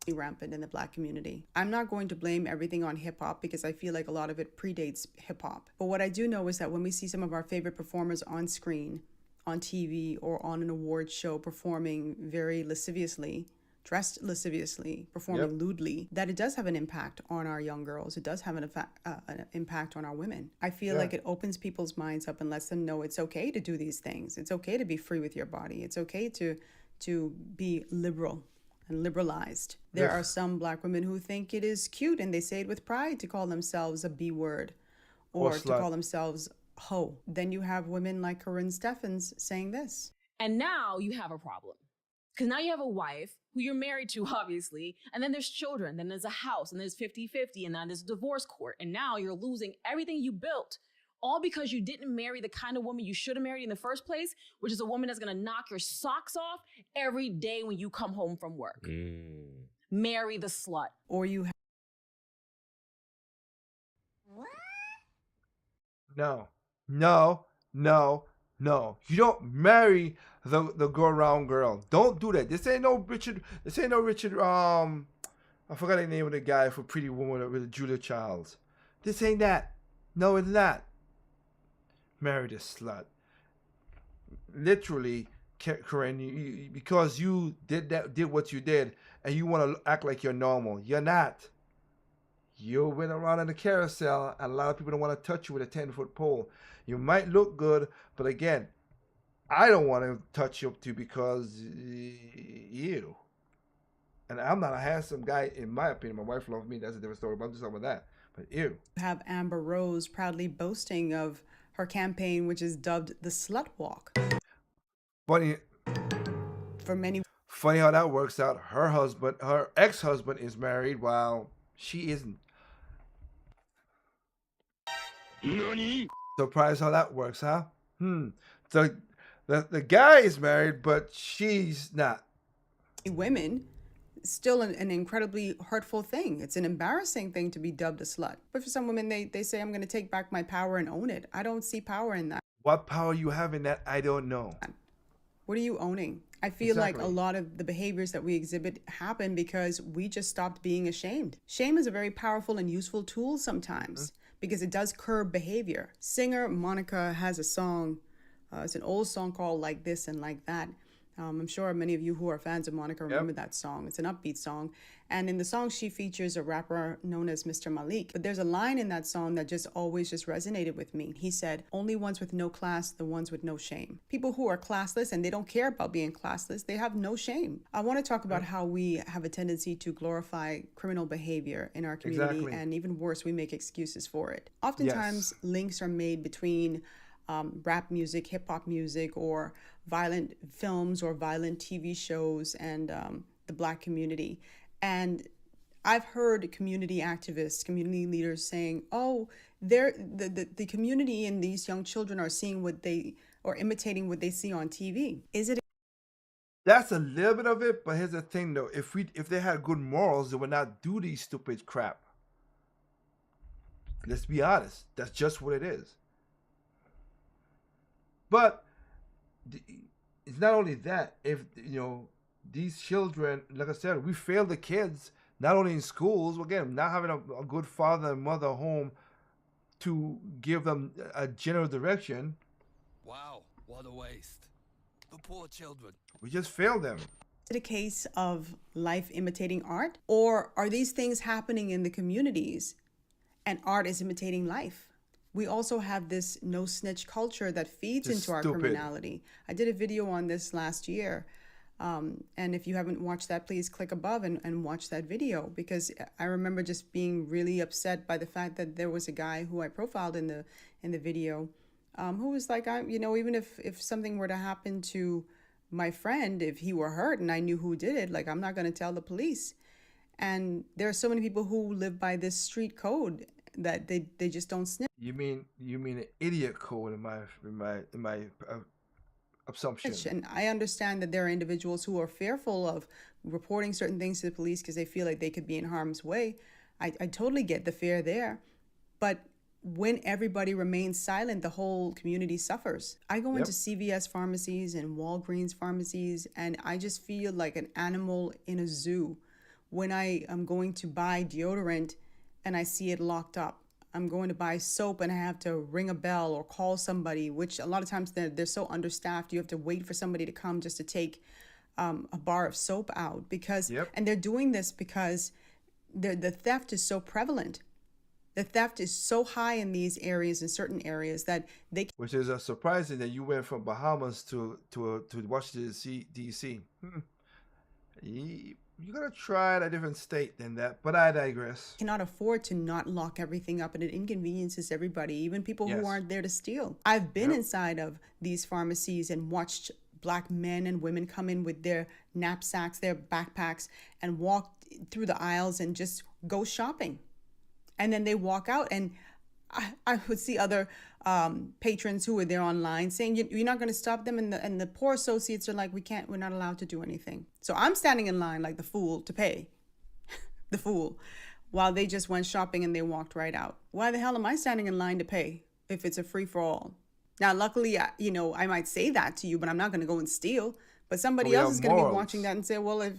Speaker 18: Rampant in the Black community. I'm not going to blame everything on hip-hop because I feel like a lot of it predates hip-hop. But what I do know is that when we see some of our favorite performers on screen, on TV, or on an award show performing very lasciviously, dressed lasciviously, performing lewdly, that it does have an impact on our young girls. It does have an impact on our women. I feel like it opens people's minds up and lets them know it's okay to do these things. It's okay to be free with your body. It's okay to be liberal and liberalized. There are some Black women who think it is cute, and they say it with pride, to call themselves a B word or to call themselves hoe. Then you have women like Corinne Steffens saying this.
Speaker 4: And now you have a problem. Because now you have a wife who you're married to, obviously, and then there's children, then there's a house, and there's 50-50, and now there's a divorce court, and now you're losing everything you built, all because you didn't marry the kind of woman you should have married in the first place, which is a woman that's going to knock your socks off every day when you come home from work. Marry the slut.
Speaker 18: Or you have...
Speaker 2: No. You don't marry the go around girl. Don't do that. This ain't no Richard. I forgot the name of the guy for Pretty Woman with Julia Childs. This ain't that. No, it's not. Marry the slut. Literally, Corinne, because you did what you did, and you want to act like you're normal. You're not. You went around in a carousel, and a lot of people don't want to touch you with a 10-foot pole. You might look good, but again, I don't want to touch you up to because you. And I'm not a handsome guy, in my opinion. My wife loves me. That's a different story, but I'm just talking about that. But you.
Speaker 18: Have Amber Rose proudly boasting of her campaign, which is dubbed the Slut Walk.
Speaker 2: Funny.
Speaker 18: For many.
Speaker 2: Funny how that works out. Her ex-husband is married while she isn't.
Speaker 9: Nani?
Speaker 2: Surprised how that works, huh? So the guy is married, but she's not.
Speaker 18: Women, still an incredibly hurtful thing. It's an embarrassing thing to be dubbed a slut. But for some women, they say, I'm going to take back my power and own it. I don't see power in that.
Speaker 2: What power you have in that, I don't know.
Speaker 18: What are you owning? I feel like a lot of the behaviors that we exhibit happen because we just stopped being ashamed. Shame is a very powerful and useful tool sometimes because it does curb behavior. Singer Monica has a song. It's an old song called Like This and Like That. I'm sure many of you who are fans of Monica remember that song. It's an upbeat song. And in the song, she features a rapper known as Mr. Malik. But there's a line in that song that just always resonated with me. He said, only ones with no class, the ones with no shame. People who are classless and they don't care about being classless, they have no shame. I want to talk about how we have a tendency to glorify criminal behavior in our community. And even worse, we make excuses for it. Oftentimes, links are made between rap music, hip hop music, or violent films or violent TV shows and the Black community. And I've heard community activists, community leaders saying, oh, the community and these young children are seeing what they, or imitating what they see on TV. Is it?
Speaker 2: That's a little bit of it, but here's the thing though. If they had good morals, they would not do these stupid crap. Let's be honest. That's just what it is. But it's not only that. If these children, like I said, we fail the kids not only in schools. Again, not having a good father and mother home to give them a general direction.
Speaker 5: Wow, what a waste. The poor children.
Speaker 2: We just failed them.
Speaker 18: Is it a case of life imitating art? Or are these things happening in the communities and art is imitating life? We also have this no snitch culture that feeds into our criminality. I did a video on this last year. And if you haven't watched that, please click above and watch that video, because I remember just being really upset by the fact that there was a guy who I profiled in the video who was like, even if something were to happen to my friend, if he were hurt and I knew who did it, like, I'm not going to tell the police. And there are so many people who live by this street code that they just don't snitch.
Speaker 2: You mean an idiot code in my assumption.
Speaker 18: And I understand that there are individuals who are fearful of reporting certain things to the police because they feel like they could be in harm's way. I totally get the fear there. But when everybody remains silent, the whole community suffers. I go into CVS pharmacies and Walgreens pharmacies, and I just feel like an animal in a zoo when I am going to buy deodorant and I see it locked up. I'm going to buy soap and I have to ring a bell or call somebody, which a lot of times they're so understaffed. You have to wait for somebody to come just to take a bar of soap out because, and they're doing this because the theft is so prevalent. The theft is so high in these areas, in certain areas, that they.
Speaker 2: Which is surprising that you went from Bahamas to Washington D.C. You gotta try a different state than that, but I digress.
Speaker 18: Cannot afford to not lock everything up, and it inconveniences everybody, even people who aren't there to steal. I've been inside of these pharmacies and watched Black men and women come in with their knapsacks, their backpacks, and walk through the aisles and just go shopping. And then they walk out, and I would see other patrons who were there online saying, you're not going to stop them. And the poor associates are like, we're not allowed to do anything. So I'm standing in line like the fool to pay, the fool, while they just went shopping and they walked right out. Why the hell am I standing in line to pay if it's a free for all? Now, luckily, I might say that to you, but I'm not going to go and steal. But somebody else is going to be watching that and say, well, if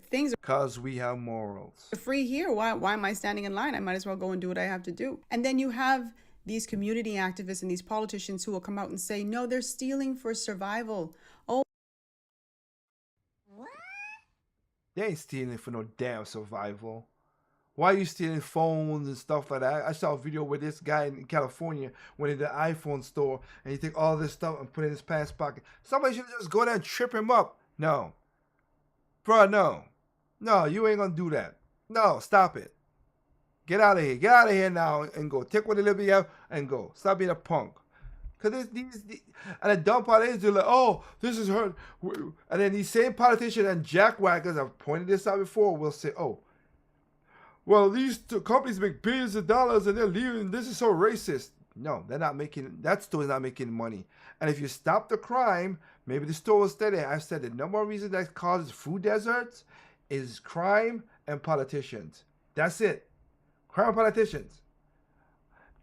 Speaker 18: things are...
Speaker 2: Because we have morals.
Speaker 18: Free here, why am I standing in line? I might as well go and do what I have to do. And then you have these community activists and these politicians who will come out and say, no, they're stealing for survival. Oh.
Speaker 2: What? They ain't stealing for no damn survival. Why are you stealing phones and stuff like that? I saw a video with this guy in California went in the iPhone store and he took all this stuff and put it in his pants pocket. Somebody should just go there and trip him up. No. Bro, no. No, you ain't gonna do that. No, stop it. Get out of here. Get out of here now and go. Take what little bit you have and go. Stop being a punk. Because these and the dumb part is they're like, oh, this is her. And then these same politicians and jackwaggers, I've pointed this out before, will say, oh, well, these two companies make billions of dollars and they're leaving. This is so racist. No, they're not making, that store is not making money. And if you stop the crime, maybe the store will stay there. I've said the number one reason that causes food deserts is crime and politicians. That's it. Crime and politicians.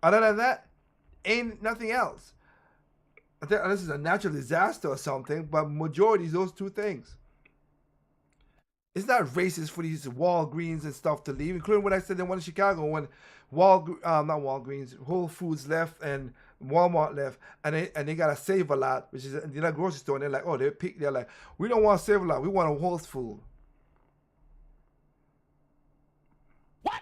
Speaker 2: Other than that, ain't nothing else. This is a natural disaster or something, but majority is those two things. It's not racist for these Walgreens and stuff to leave, including what I said in one in Chicago when not Walgreens, Whole Foods left and Walmart left, and they got to save a lot, which is in a grocery store, and they're like, oh, they're like, we don't want to save a lot, we want a Whole Food.
Speaker 5: What?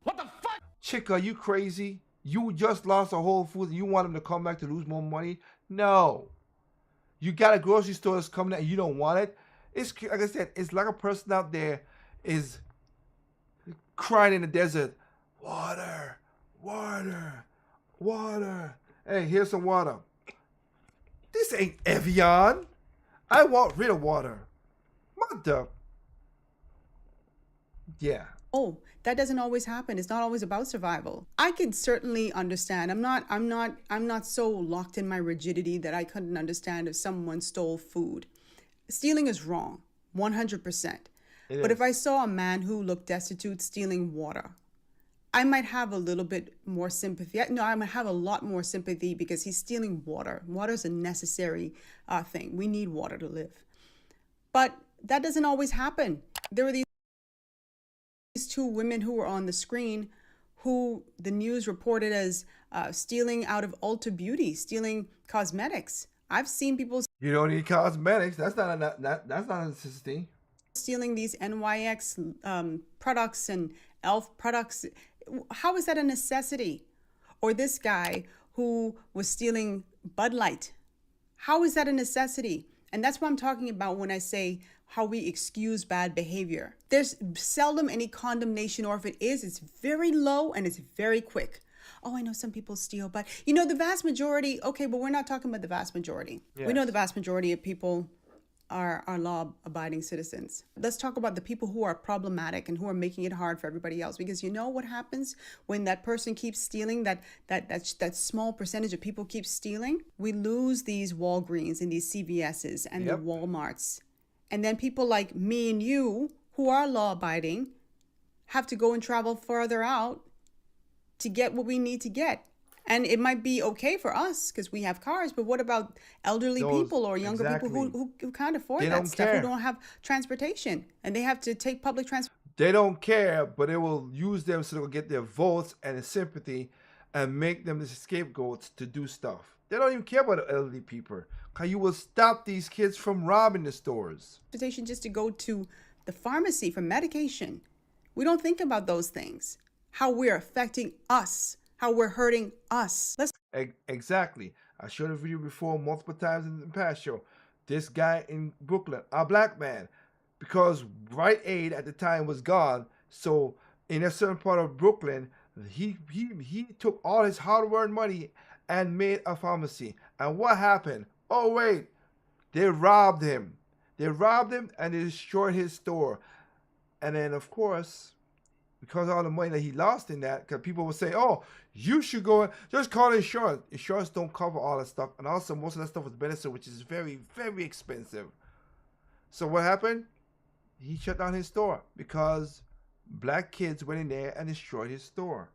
Speaker 5: What the fuck?
Speaker 2: Chick, are you crazy? You just lost a Whole Foods and you want them to come back to lose more money? No. You got a grocery store that's coming out and you don't want it? It's like I said, it's like a person out there is crying in the desert. Water, water, water. Hey, here's some water. This ain't Evian. I want rid of water. Mother. Yeah,
Speaker 18: Oh, that doesn't always happen. It's not always about survival. I can certainly understand. I'm not so locked in my rigidity that I couldn't understand if someone stole food. Stealing is wrong, 100%. But if I saw a man who looked destitute stealing water, I might have a little bit more sympathy. No, I might have a lot more sympathy because he's stealing water. Water is a necessary thing. We need water to live. But that doesn't always happen. There were these two women who were on the screen who the news reported as stealing out of Ulta Beauty, stealing cosmetics. I've seen people.
Speaker 2: You don't need cosmetics. That's not a necessity.
Speaker 18: Stealing these NYX products and ELF products. How is that a necessity? Or this guy who was stealing Bud Light. How is that a necessity? And that's what I'm talking about when I say how we excuse bad behavior. There's seldom any condemnation, or if it is, it's very low and it's very quick. Oh, I know some people steal, but you know, the vast majority, okay, but we're not talking about the vast majority. Yes. We know the vast majority of people are law-abiding citizens. Let's talk about the people who are problematic and who are making it hard for everybody else. Because you know what happens when that person keeps stealing, that small percentage of people keep stealing? We lose these Walgreens and these CVS's and the Walmarts. And then people like me and you, who are law-abiding, have to go and travel further out to get what we need to get. And it might be okay for us because we have cars, but what about elderly people or younger people who can't afford that stuff, who don't have transportation and they have to take public transport?
Speaker 2: They don't care, but they will use them so they'll get their votes and sympathy and make them the scapegoats to do stuff. They don't even care about the elderly people because you will stop these kids from robbing the stores.
Speaker 18: Transportation just to go to the pharmacy for medication. We don't think about those things, how we're affecting us, how we're hurting us.
Speaker 2: Exactly. I showed a video before multiple times in the past show. This guy in Brooklyn, a black man, because Rite Aid at the time was gone. So in a certain part of Brooklyn, he took all his hard-earned money and made a pharmacy. And what happened? Oh wait, they robbed him. They robbed him and they destroyed his store. And then of course, because of all the money that he lost in that, because people would say, oh, you should go, just call insurance. Insurance don't cover all that stuff. And also, most of that stuff was medicine, which is very, very expensive. So what happened? He shut down his store because black kids went in there and destroyed his store.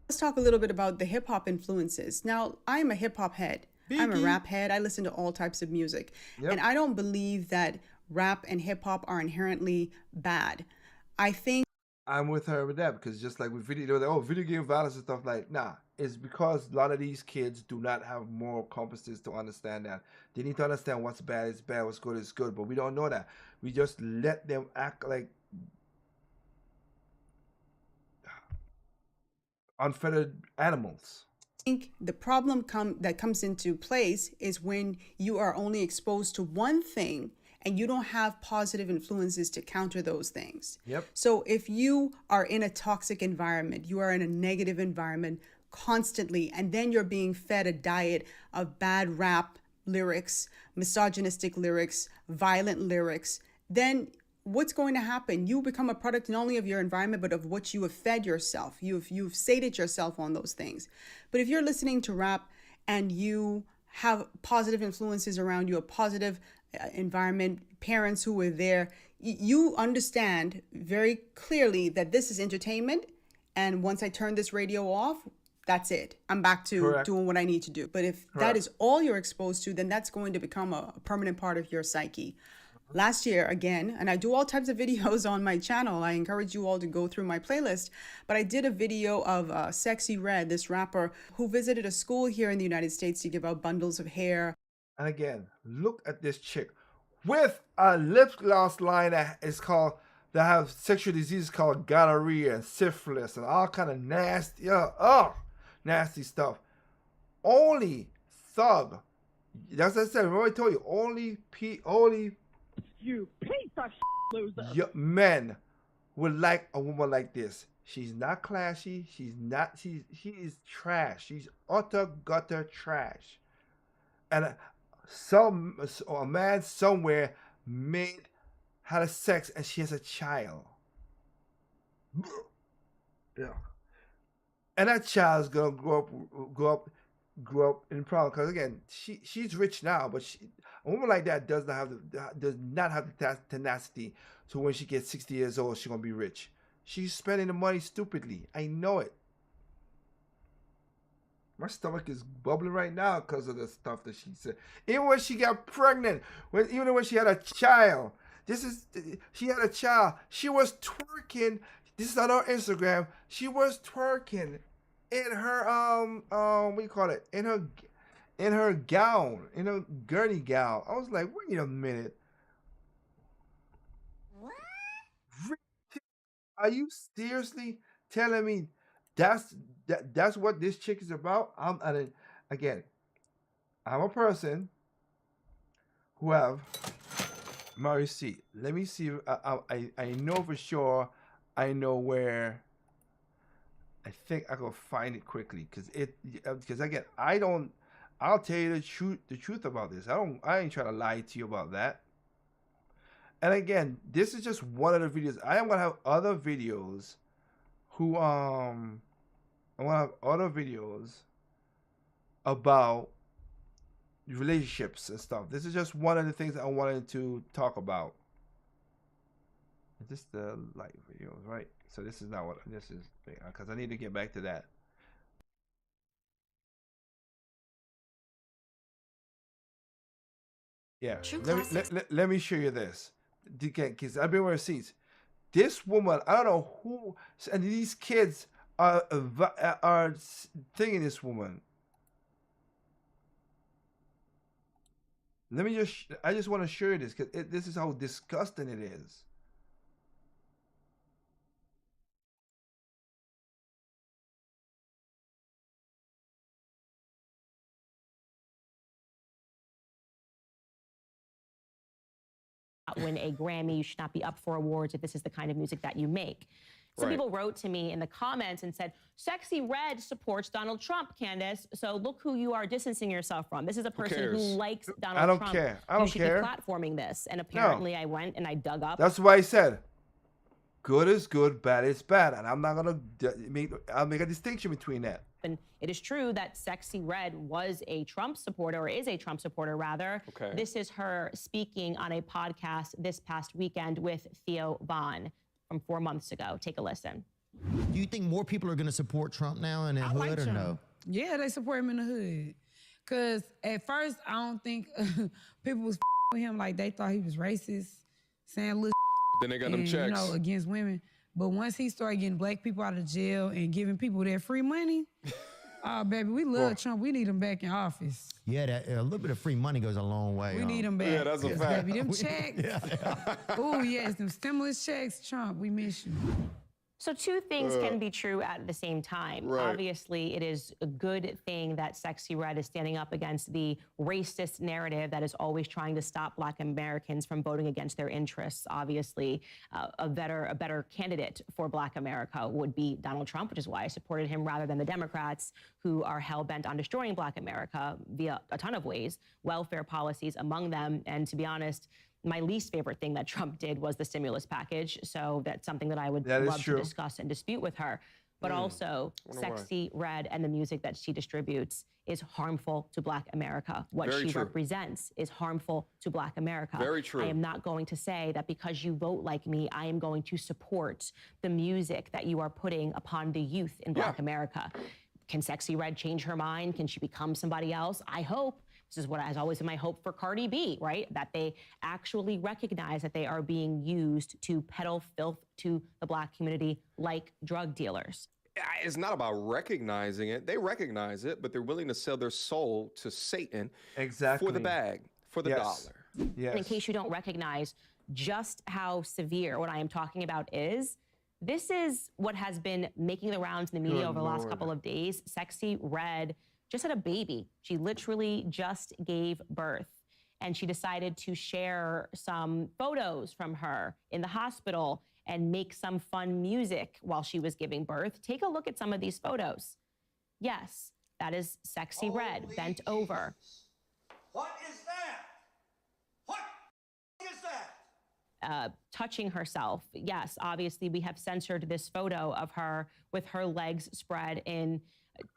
Speaker 18: Let's talk a little bit about the hip-hop influences. Now, I am a hip-hop head. Biggie. I'm a rap head. I listen to all types of music. Yep. And I don't believe that rap and hip-hop are inherently bad. I think
Speaker 2: I'm with her with that because just like with video, like, oh, video game violence and stuff, like, nah, it's because a lot of these kids do not have moral compasses to understand that. They need to understand what's bad is bad, what's good is good, but we don't know that. We just let them act like unfettered animals.
Speaker 18: I think the problem that comes into place is when you are only exposed to one thing and you don't have positive influences to counter those things.
Speaker 2: Yep.
Speaker 18: So if you are in a toxic environment, you are in a negative environment constantly, and then you're being fed a diet of bad rap lyrics, misogynistic lyrics, violent lyrics, then what's going to happen? You become a product not only of your environment, but of what you have fed yourself. You've sated yourself on those things. But if you're listening to rap and you have positive influences around you, a positive environment, parents who were there, you understand very clearly that this is entertainment. And once I turn this radio off, that's it. I'm back to doing what I need to do. But if that is all you're exposed to, then that's going to become a permanent part of your psyche. Last year, again, and I do all types of videos on my channel. I encourage you all to go through my playlist. But I did a video of Sexy Red, this rapper who visited a school here in the United States to give out bundles of hair.
Speaker 2: And again, look at this chick with a lip gloss line that have sexual diseases called gonorrhea and syphilis and all kind of nasty, nasty stuff. Only thug. That's what I said. Remember I told you, only
Speaker 12: you piece of loser.
Speaker 2: Men would like a woman like this. She's not classy. She is trash. She's utter gutter trash. And a man somewhere had a sex and she has a child. Yeah. And that child's gonna grow up in problem. Because again, she's rich now, but a woman like that does not have the tenacity. So when she gets 60 years old, she's gonna be rich. She's spending the money stupidly. I know it. My stomach is bubbling right now because of the stuff that she said. Even when she got pregnant, even when she had a child, she had a child. She was twerking. This is on our Instagram. She was twerking in her what do you call it? In her gown, in her gurney gown. I was like, wait a minute. What? Are you seriously telling me that's what this chick is about? Again, I'm a person who have my receipt. Let me see. I know for sure. I know where. I think I can find it quickly because again, I'll tell you the truth about this. I ain't trying to lie to you about that. And again, this is just one of the videos. I am gonna have other videos about relationships and stuff. This is just one of the things I wanted to talk about. Is this the live videos, right? So this is not what this is, because I need to get back to that. Yeah, let me show you this. Because I've been wearing receipts. This woman, I don't know who, and these kids are thinking this woman. I just want to show you this because this is how disgusting it is.
Speaker 6: Win a Grammy, you should not be up for awards if this is the kind of music that you make. Some people wrote to me in the comments and said, Sexy Red supports Donald Trump, Candace, so look who you are distancing yourself from. This is a person who likes Donald Trump.
Speaker 2: I don't
Speaker 6: you should
Speaker 2: care.
Speaker 6: be platforming this. And apparently I went and I dug up.
Speaker 2: That's why I said, good is good, bad is bad. And I'm not going to I'll make a distinction between that.
Speaker 6: And it is true that Sexy Red was a Trump supporter, or is a Trump supporter, rather. Okay. This is her speaking on a podcast this past weekend with Theo Vaughn from 4 months ago. Take a listen.
Speaker 22: Do you think more people are going to support Trump now in the hood or no?
Speaker 23: Yeah, they support him in the hood. Because at first, I don't think people was with him like they thought he was racist, saying little
Speaker 24: Then they got them checks.
Speaker 23: You know, against women. But once he started getting black people out of jail and giving people their free money, oh, baby, we love Trump. We need him back in office.
Speaker 22: Yeah, a little bit of free money goes a long way.
Speaker 23: We need him back.
Speaker 24: Yeah, that's a fact.
Speaker 23: Baby, them checks. Oh, yes, them stimulus checks. Trump, we miss you.
Speaker 6: So two things can be true at the same time.
Speaker 24: Right.
Speaker 6: Obviously, it is a good thing that Sexy Red is standing up against the racist narrative that is always trying to stop Black Americans from voting against their interests. Obviously, a better candidate for Black America would be Donald Trump, which is why I supported him rather than the Democrats, who are hell-bent on destroying Black America via a ton of ways, welfare policies among them. And to be honest, my least favorite thing that Trump did was the stimulus package. So that's something that I would love to discuss and dispute with her. But also, Sexy Red and the music that she distributes is harmful to Black America. What she represents is harmful to Black America.
Speaker 24: Very true.
Speaker 6: I am not going to say that because you vote like me, I am going to support the music that you are putting upon the youth in Black America. Can Sexy Red change her mind? Can she become somebody else? I hope. This is what has always been my hope for Cardi B, right? That they actually recognize that they are being used to peddle filth to the Black community like drug dealers.
Speaker 24: It's not about recognizing it. They recognize it, but they're willing to sell their soul to Satan for the bag, for the dollar.
Speaker 6: And in case you don't recognize just how severe what I am talking about is, this is what has been making the rounds in the media over the last couple of days. Sexy Red just had a baby. She literally just gave birth. And she decided to share some photos from her in the hospital and make some fun music while she was giving birth. Take a look at some of these photos. Yes, that is Sexy Red, bent over.
Speaker 25: What is that? What is that?
Speaker 6: touching herself. Yes, obviously we have censored this photo of her with her legs spread in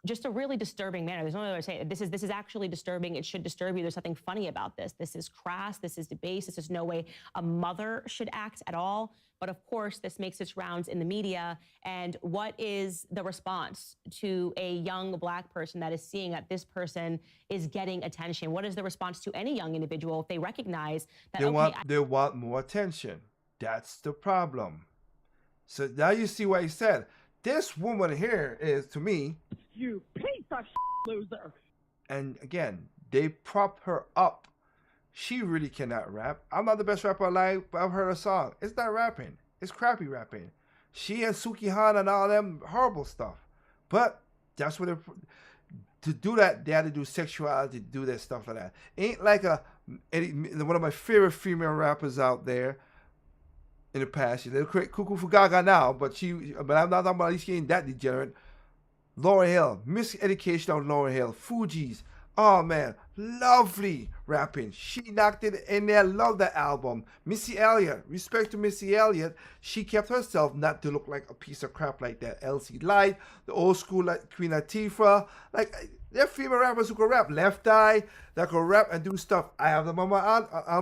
Speaker 6: just a really disturbing manner. There's no other way to say it. This is actually disturbing. It should disturb you. There's something funny about this. This is crass. This is debased. This is no way a mother should act at all. But of course, this makes its rounds in the media. And what is the response to a young Black person that is seeing that this person is getting attention? What is the response to any young individual if they recognize that
Speaker 2: they want more attention? That's the problem. So now you see what he said. This woman here is, to me,
Speaker 12: you piece of loser.
Speaker 2: And again, they prop her up. She really cannot rap. I'm not the best rapper alive, but I've heard a song. It's not rapping. It's crappy rapping. She and Suki Han and all them horrible stuff. But that's what to do that, they had to do sexuality, to do that stuff like that. Ain't like one of my favorite female rappers out there in the past. She's a little cuckoo for Gaga now, but I'm not talking about at least she ain't that degenerate. Lauryn Hill, Miseducation of Lauryn Hill, Fugees. Oh man, lovely rapping. She knocked it in there. Love that album. Missy Elliott, respect to Missy Elliott. She kept herself not to look like a piece of crap like that. Elsie Light, the old school like Queen Latifah. Like they're female rappers who can rap. Left Eye, that can rap and do stuff. I have them on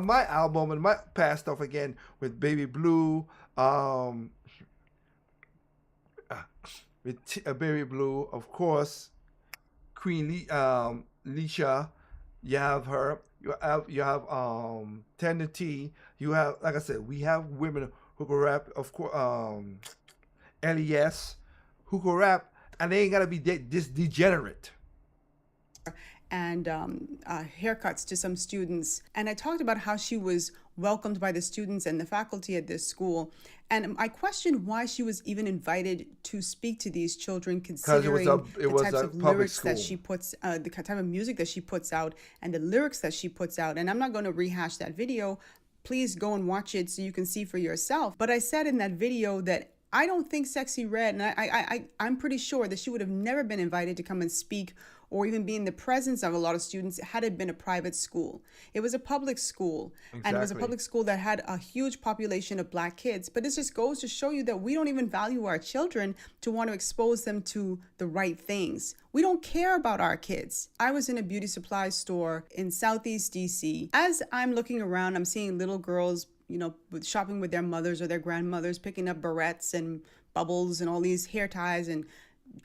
Speaker 2: my album and my past stuff again with Baby Blue. With Baby Blue, of course. Queen Lisha, you have her, you have Tender T, you have, like I said, we have women who can rap, of course, LES, who can rap, and they ain't gotta be this degenerate.
Speaker 18: And haircuts to some students. And I talked about how she was welcomed by the students and the faculty at this school. And I questioned why she was even invited to speak to these children, considering the types of lyrics that she puts, the type of music that she puts out, and the lyrics that she puts out. And I'm not going to rehash that video. Please go and watch it so you can see for yourself. But I said in that video that I don't think Sexy Red, and I'm pretty sure that she would have never been invited to come and speak or even be in the presence of a lot of students had it been a private school. It was a public school, and it was a public school that had a huge population of Black kids. But this just goes to show you that we don't even value our children to want to expose them to the right things. We don't care about our kids. I was in a beauty supply store in Southeast DC. As I'm looking around, I'm seeing little girls, you know, shopping with their mothers or their grandmothers, picking up barrettes and bubbles and all these hair ties and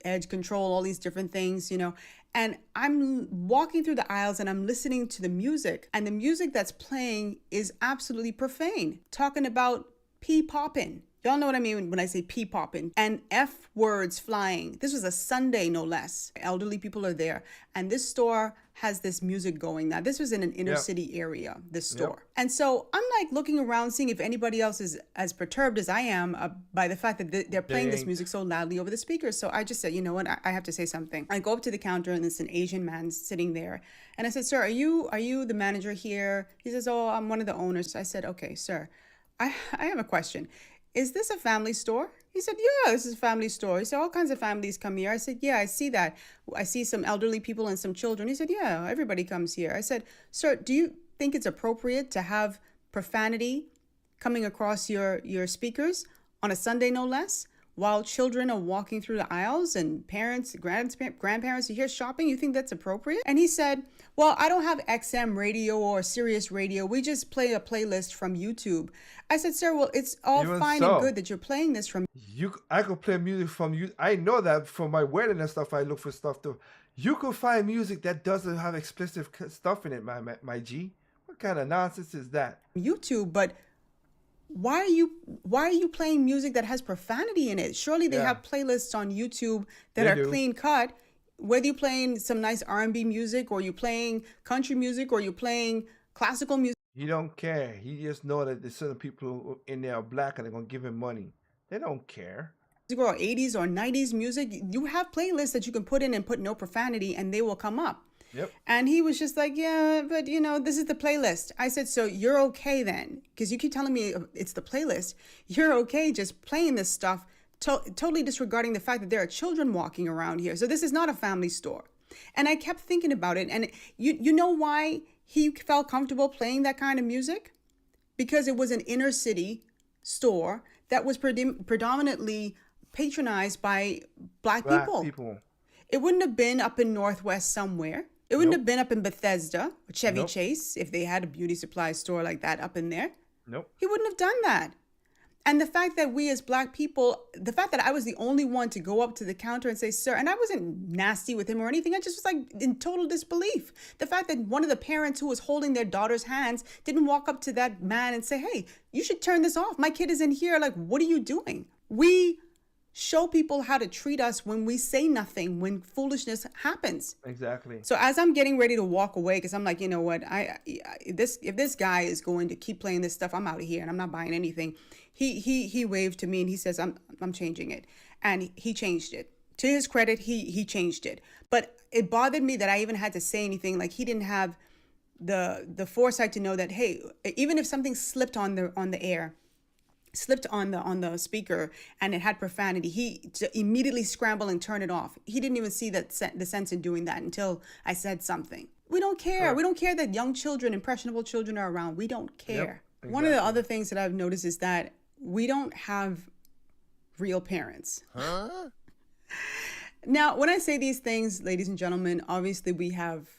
Speaker 18: edge control, all these different things, you know. And I'm walking through the aisles and I'm listening to the music, and the music that's playing is absolutely profane, talking about pee-popping. Y'all know what I mean when I say pee-popping, and F words flying. This was a Sunday, no less. Elderly people are there, and this store has this music going. Now, this was in an inner city area, this store. And so I'm like looking around, seeing if anybody else is as perturbed as I am by the fact that they're playing this music so loudly over the speakers. So I just said, you know what, I have to say something. I go up to the counter, and it's an Asian man sitting there. And I said, sir, are you the manager here? He says, oh, I'm one of the owners. I said, okay, sir, I have a question. Is this a family store? He said, yeah, this is a family store. He said, all kinds of families come here. I said, yeah, I see that. I see some elderly people and some children. He said, yeah, everybody comes here. I said, sir, do you think it's appropriate to have profanity coming across your speakers on a Sunday, no less, while children are walking through the aisles and parents, grandparents are here shopping? You think that's appropriate? And he said, well, I don't have XM radio or Sirius radio. We just play a playlist from YouTube. I said, sir, well, it's all fine and good that you're playing this from
Speaker 2: I could play music from you. I know that from my wedding and stuff, I look for stuff too. You could find music that doesn't have explicit stuff in it, my G. What kind of nonsense is that?
Speaker 18: YouTube, but why are you playing music that has profanity in it? Surely they have playlists on YouTube that are clean cut. Whether you're playing some nice R&B music, or you're playing country music, or you're playing classical music.
Speaker 2: He don't care. He just know that there's certain people in there are Black and they're going to give him money. They don't care.
Speaker 18: Or 80s or 90s music. You have playlists that you can put in and put no profanity, and they will come up.
Speaker 2: Yep.
Speaker 18: And he was just like, yeah, but you know, this is the playlist. I said, so you're okay then? Because you keep telling me it's the playlist. You're okay just playing this stuff, totally disregarding the fact that there are children walking around here. So this is not a family store. And I kept thinking about it. And you know why he felt comfortable playing that kind of music? because it was an inner city store that was predominantly patronized by black people. It wouldn't have been up in Northwest somewhere. It wouldn't have been up in Bethesda or Chevy Chase if they had a beauty supply store like that up in there. He wouldn't have done that. And the fact that we as black people, the fact that I was the only one to go up to the counter and say, sir, and I wasn't nasty with him or anything. I just was like in total disbelief. The fact that one of the parents who was holding their daughter's hands didn't walk up to that man and say, hey, you should turn this off. My kid is in here. Like, what are you doing? We show people how to treat us when we say nothing, when foolishness happens.
Speaker 2: Exactly.
Speaker 18: So as I'm getting ready to walk away, because I'm like, you know what, if this guy is going to keep playing this stuff, I'm out of here and I'm not buying anything. He waved to me and he says, I'm changing it. And he changed it. To his credit, he changed it. But it bothered me that I even had to say anything. Like, he didn't have the foresight to know that, hey, even if something slipped on the air, slipped on the speaker and it had profanity, he immediately scrambled and turned it off. He didn't even see the sense in doing that until I said something. We don't care. Sure. We don't care that young children, impressionable children are around. We don't care. Yep, exactly. One of the other things that I've noticed is that we don't have real parents. Huh? Now, when I say these things, ladies and gentlemen, obviously we have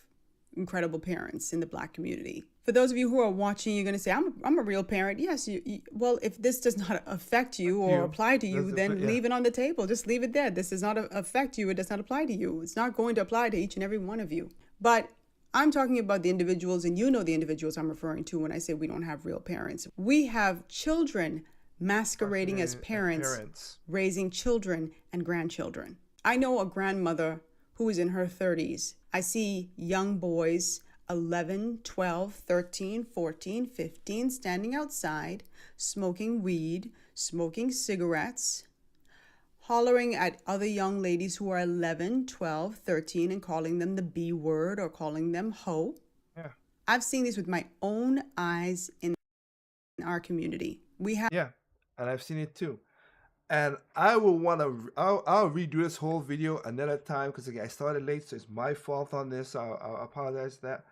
Speaker 18: incredible parents in the black community. For those of you who are watching, you're going to say, I'm a real parent. Yes. Well, if this does not affect you or apply to you, then leave it on the table. Just leave it there. This does not affect you. It does not apply to you. It's not going to apply to each and every one of you. But I'm talking about the individuals, and you know the individuals I'm referring to when I say we don't have real parents. We have children masquerading as parents, raising children and grandchildren. I know a grandmother who is in her 30s. I see young boys, 11, 12, 13, 14, 15, standing outside, smoking weed, smoking cigarettes, hollering at other young ladies who are 11, 12, 13, and calling them the B word or calling them hoe. Yeah. I've seen this with my own eyes in our community. We have...
Speaker 2: Yeah, and I've seen it too. And I will want to, I'll redo this whole video another time because again, I started late, so it's my fault on this. I'll apologize for that.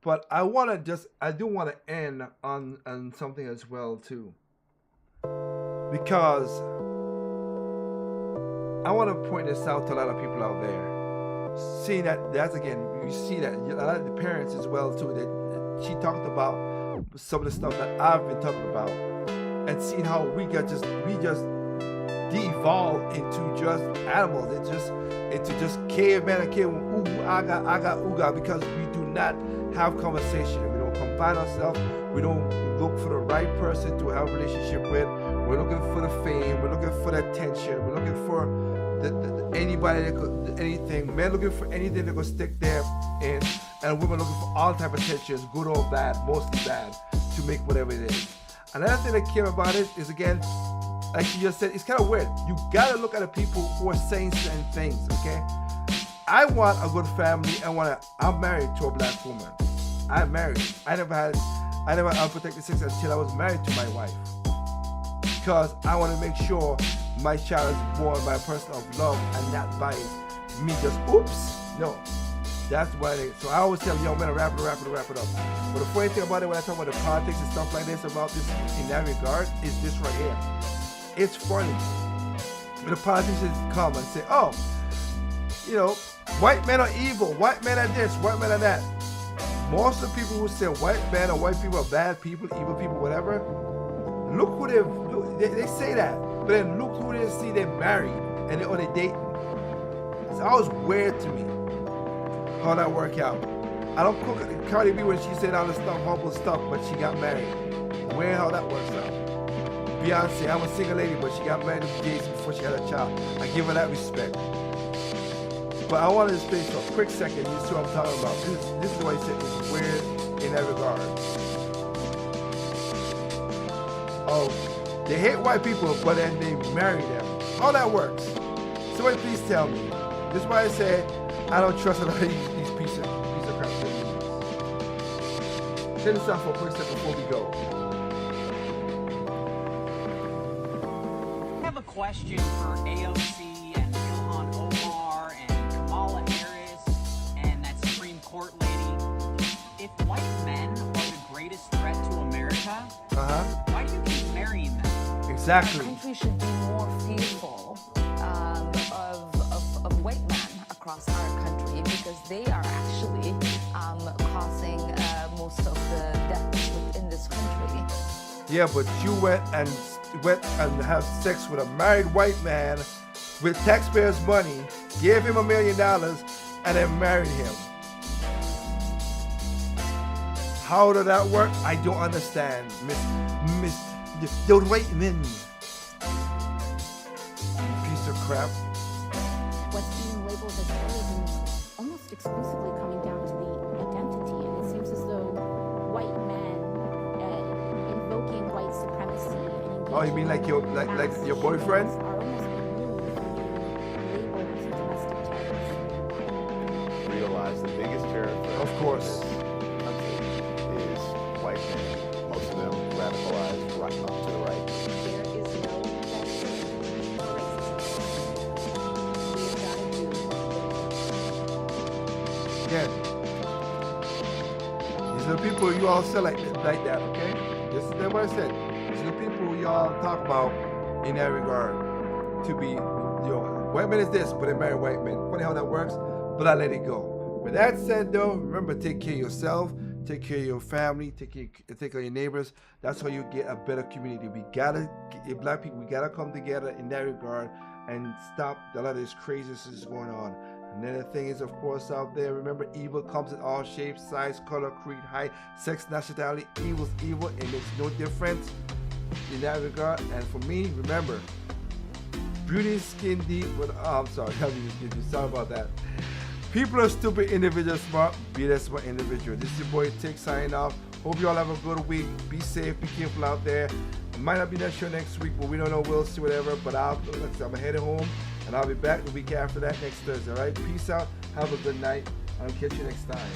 Speaker 2: But I do want to end on something as well too. Because I want to point this out to a lot of people out there. Seeing that's again, you see that a lot of the parents as well too, that she talked about some of the stuff that I've been talking about. And seeing how we just de-evolve into just animals, into just caveman and cavewoman, ooh, I got ooga, because we do not have conversation. We don't confine ourselves. We don't look for the right person to have a relationship with. We're looking for the fame. We're looking for the attention. We're looking for anybody that could, anything. Men looking for anything that could stick there in, and women looking for all type of attention, good or bad, mostly bad, to make whatever it is. Another thing that came about it is, again, like you just said, it's kind of weird. You gotta look at the people who are saying certain things, okay? I want a good family. I'm married to a black woman. I'm married. I never had unprotected sex until I was married to my wife. Because I want to make sure my child is born by a person of love and not by me just, oops. No. That's why so I always tell young men to wrap it up. But the funny thing about it when I talk about the politics and stuff like this, about this in that regard, is this right here. It's funny. When the politicians come and say, oh, you know, white men are evil, white men are this, white men are that. Most of the people who say white men or white people are bad people, evil people, whatever, look who they say that. But then look who they see they're married or they dating. It's always weird to me how that work out. I don't cook it. Cardi B, when she said all this stuff, humble stuff, but she got married. Weird how that works out. Beyonce, I'm a single lady, but she got married to Jay-Z before she had a child. I give her that respect. But I wanted to stay for a quick second. You see what I'm talking about. This is why he said it's weird in that regard. Oh, they hate white people, but then they marry them. How that works? Somebody please tell me. This is why I say I don't trust a lot of these pieces of crap. Check this out for a quick second before we go.
Speaker 3: I have a question for AOC and Ilhan Omar and Kamala Harris and that Supreme Court lady. If white men are the greatest threat to America,
Speaker 2: Exactly.
Speaker 7: Our country should be more fearful of white men across our country because they are actually causing most of the deaths within this country.
Speaker 2: Yeah, but you went and have sex with a married white man with taxpayers' money, gave him $1 million, and then married him. How did that work? I don't understand, Miss those white men. Piece of crap.
Speaker 8: What's being labeled as terrorism is almost exclusively coming down to the identity, and it seems as though white men invoking white supremacy and engaging.
Speaker 2: Oh, you mean like your boyfriend?
Speaker 8: Are almost removed from being labeled as domestic terrorists.
Speaker 10: Realize the biggest terror threat
Speaker 2: of course
Speaker 10: is white men. Most of them radicalized right up to the right.
Speaker 8: There is no racism. We've got to do
Speaker 2: Again, these are the people you all select like that, okay? This is what I said. These are the people you all talk about in that regard. To be, white men is this, but they marry white men. Funny how that works, but I let it go. With that said, though, remember, take care of yourself, take care of your family, take care of your neighbors. That's how you get a better community. Black people, we gotta come together in that regard and stop a lot of this craziness going on. And then the thing is, of course, out there, remember, evil comes in all shapes, size, color, creed, height, sex, nationality. Evil's evil. It makes no difference in that regard. And for me, remember, beauty is skin deep. I'm sorry, sorry about that. People are stupid, individuals smart. Be that smart individual. This is your boy Tick signing off. Hope you all have a good week. Be safe, be careful out there. It might not be that show next week, but we don't know. We'll see, whatever. But I'm headed home, and I'll be back the week after that, next Thursday. All right? Peace out. Have a good night. I'll catch you next time.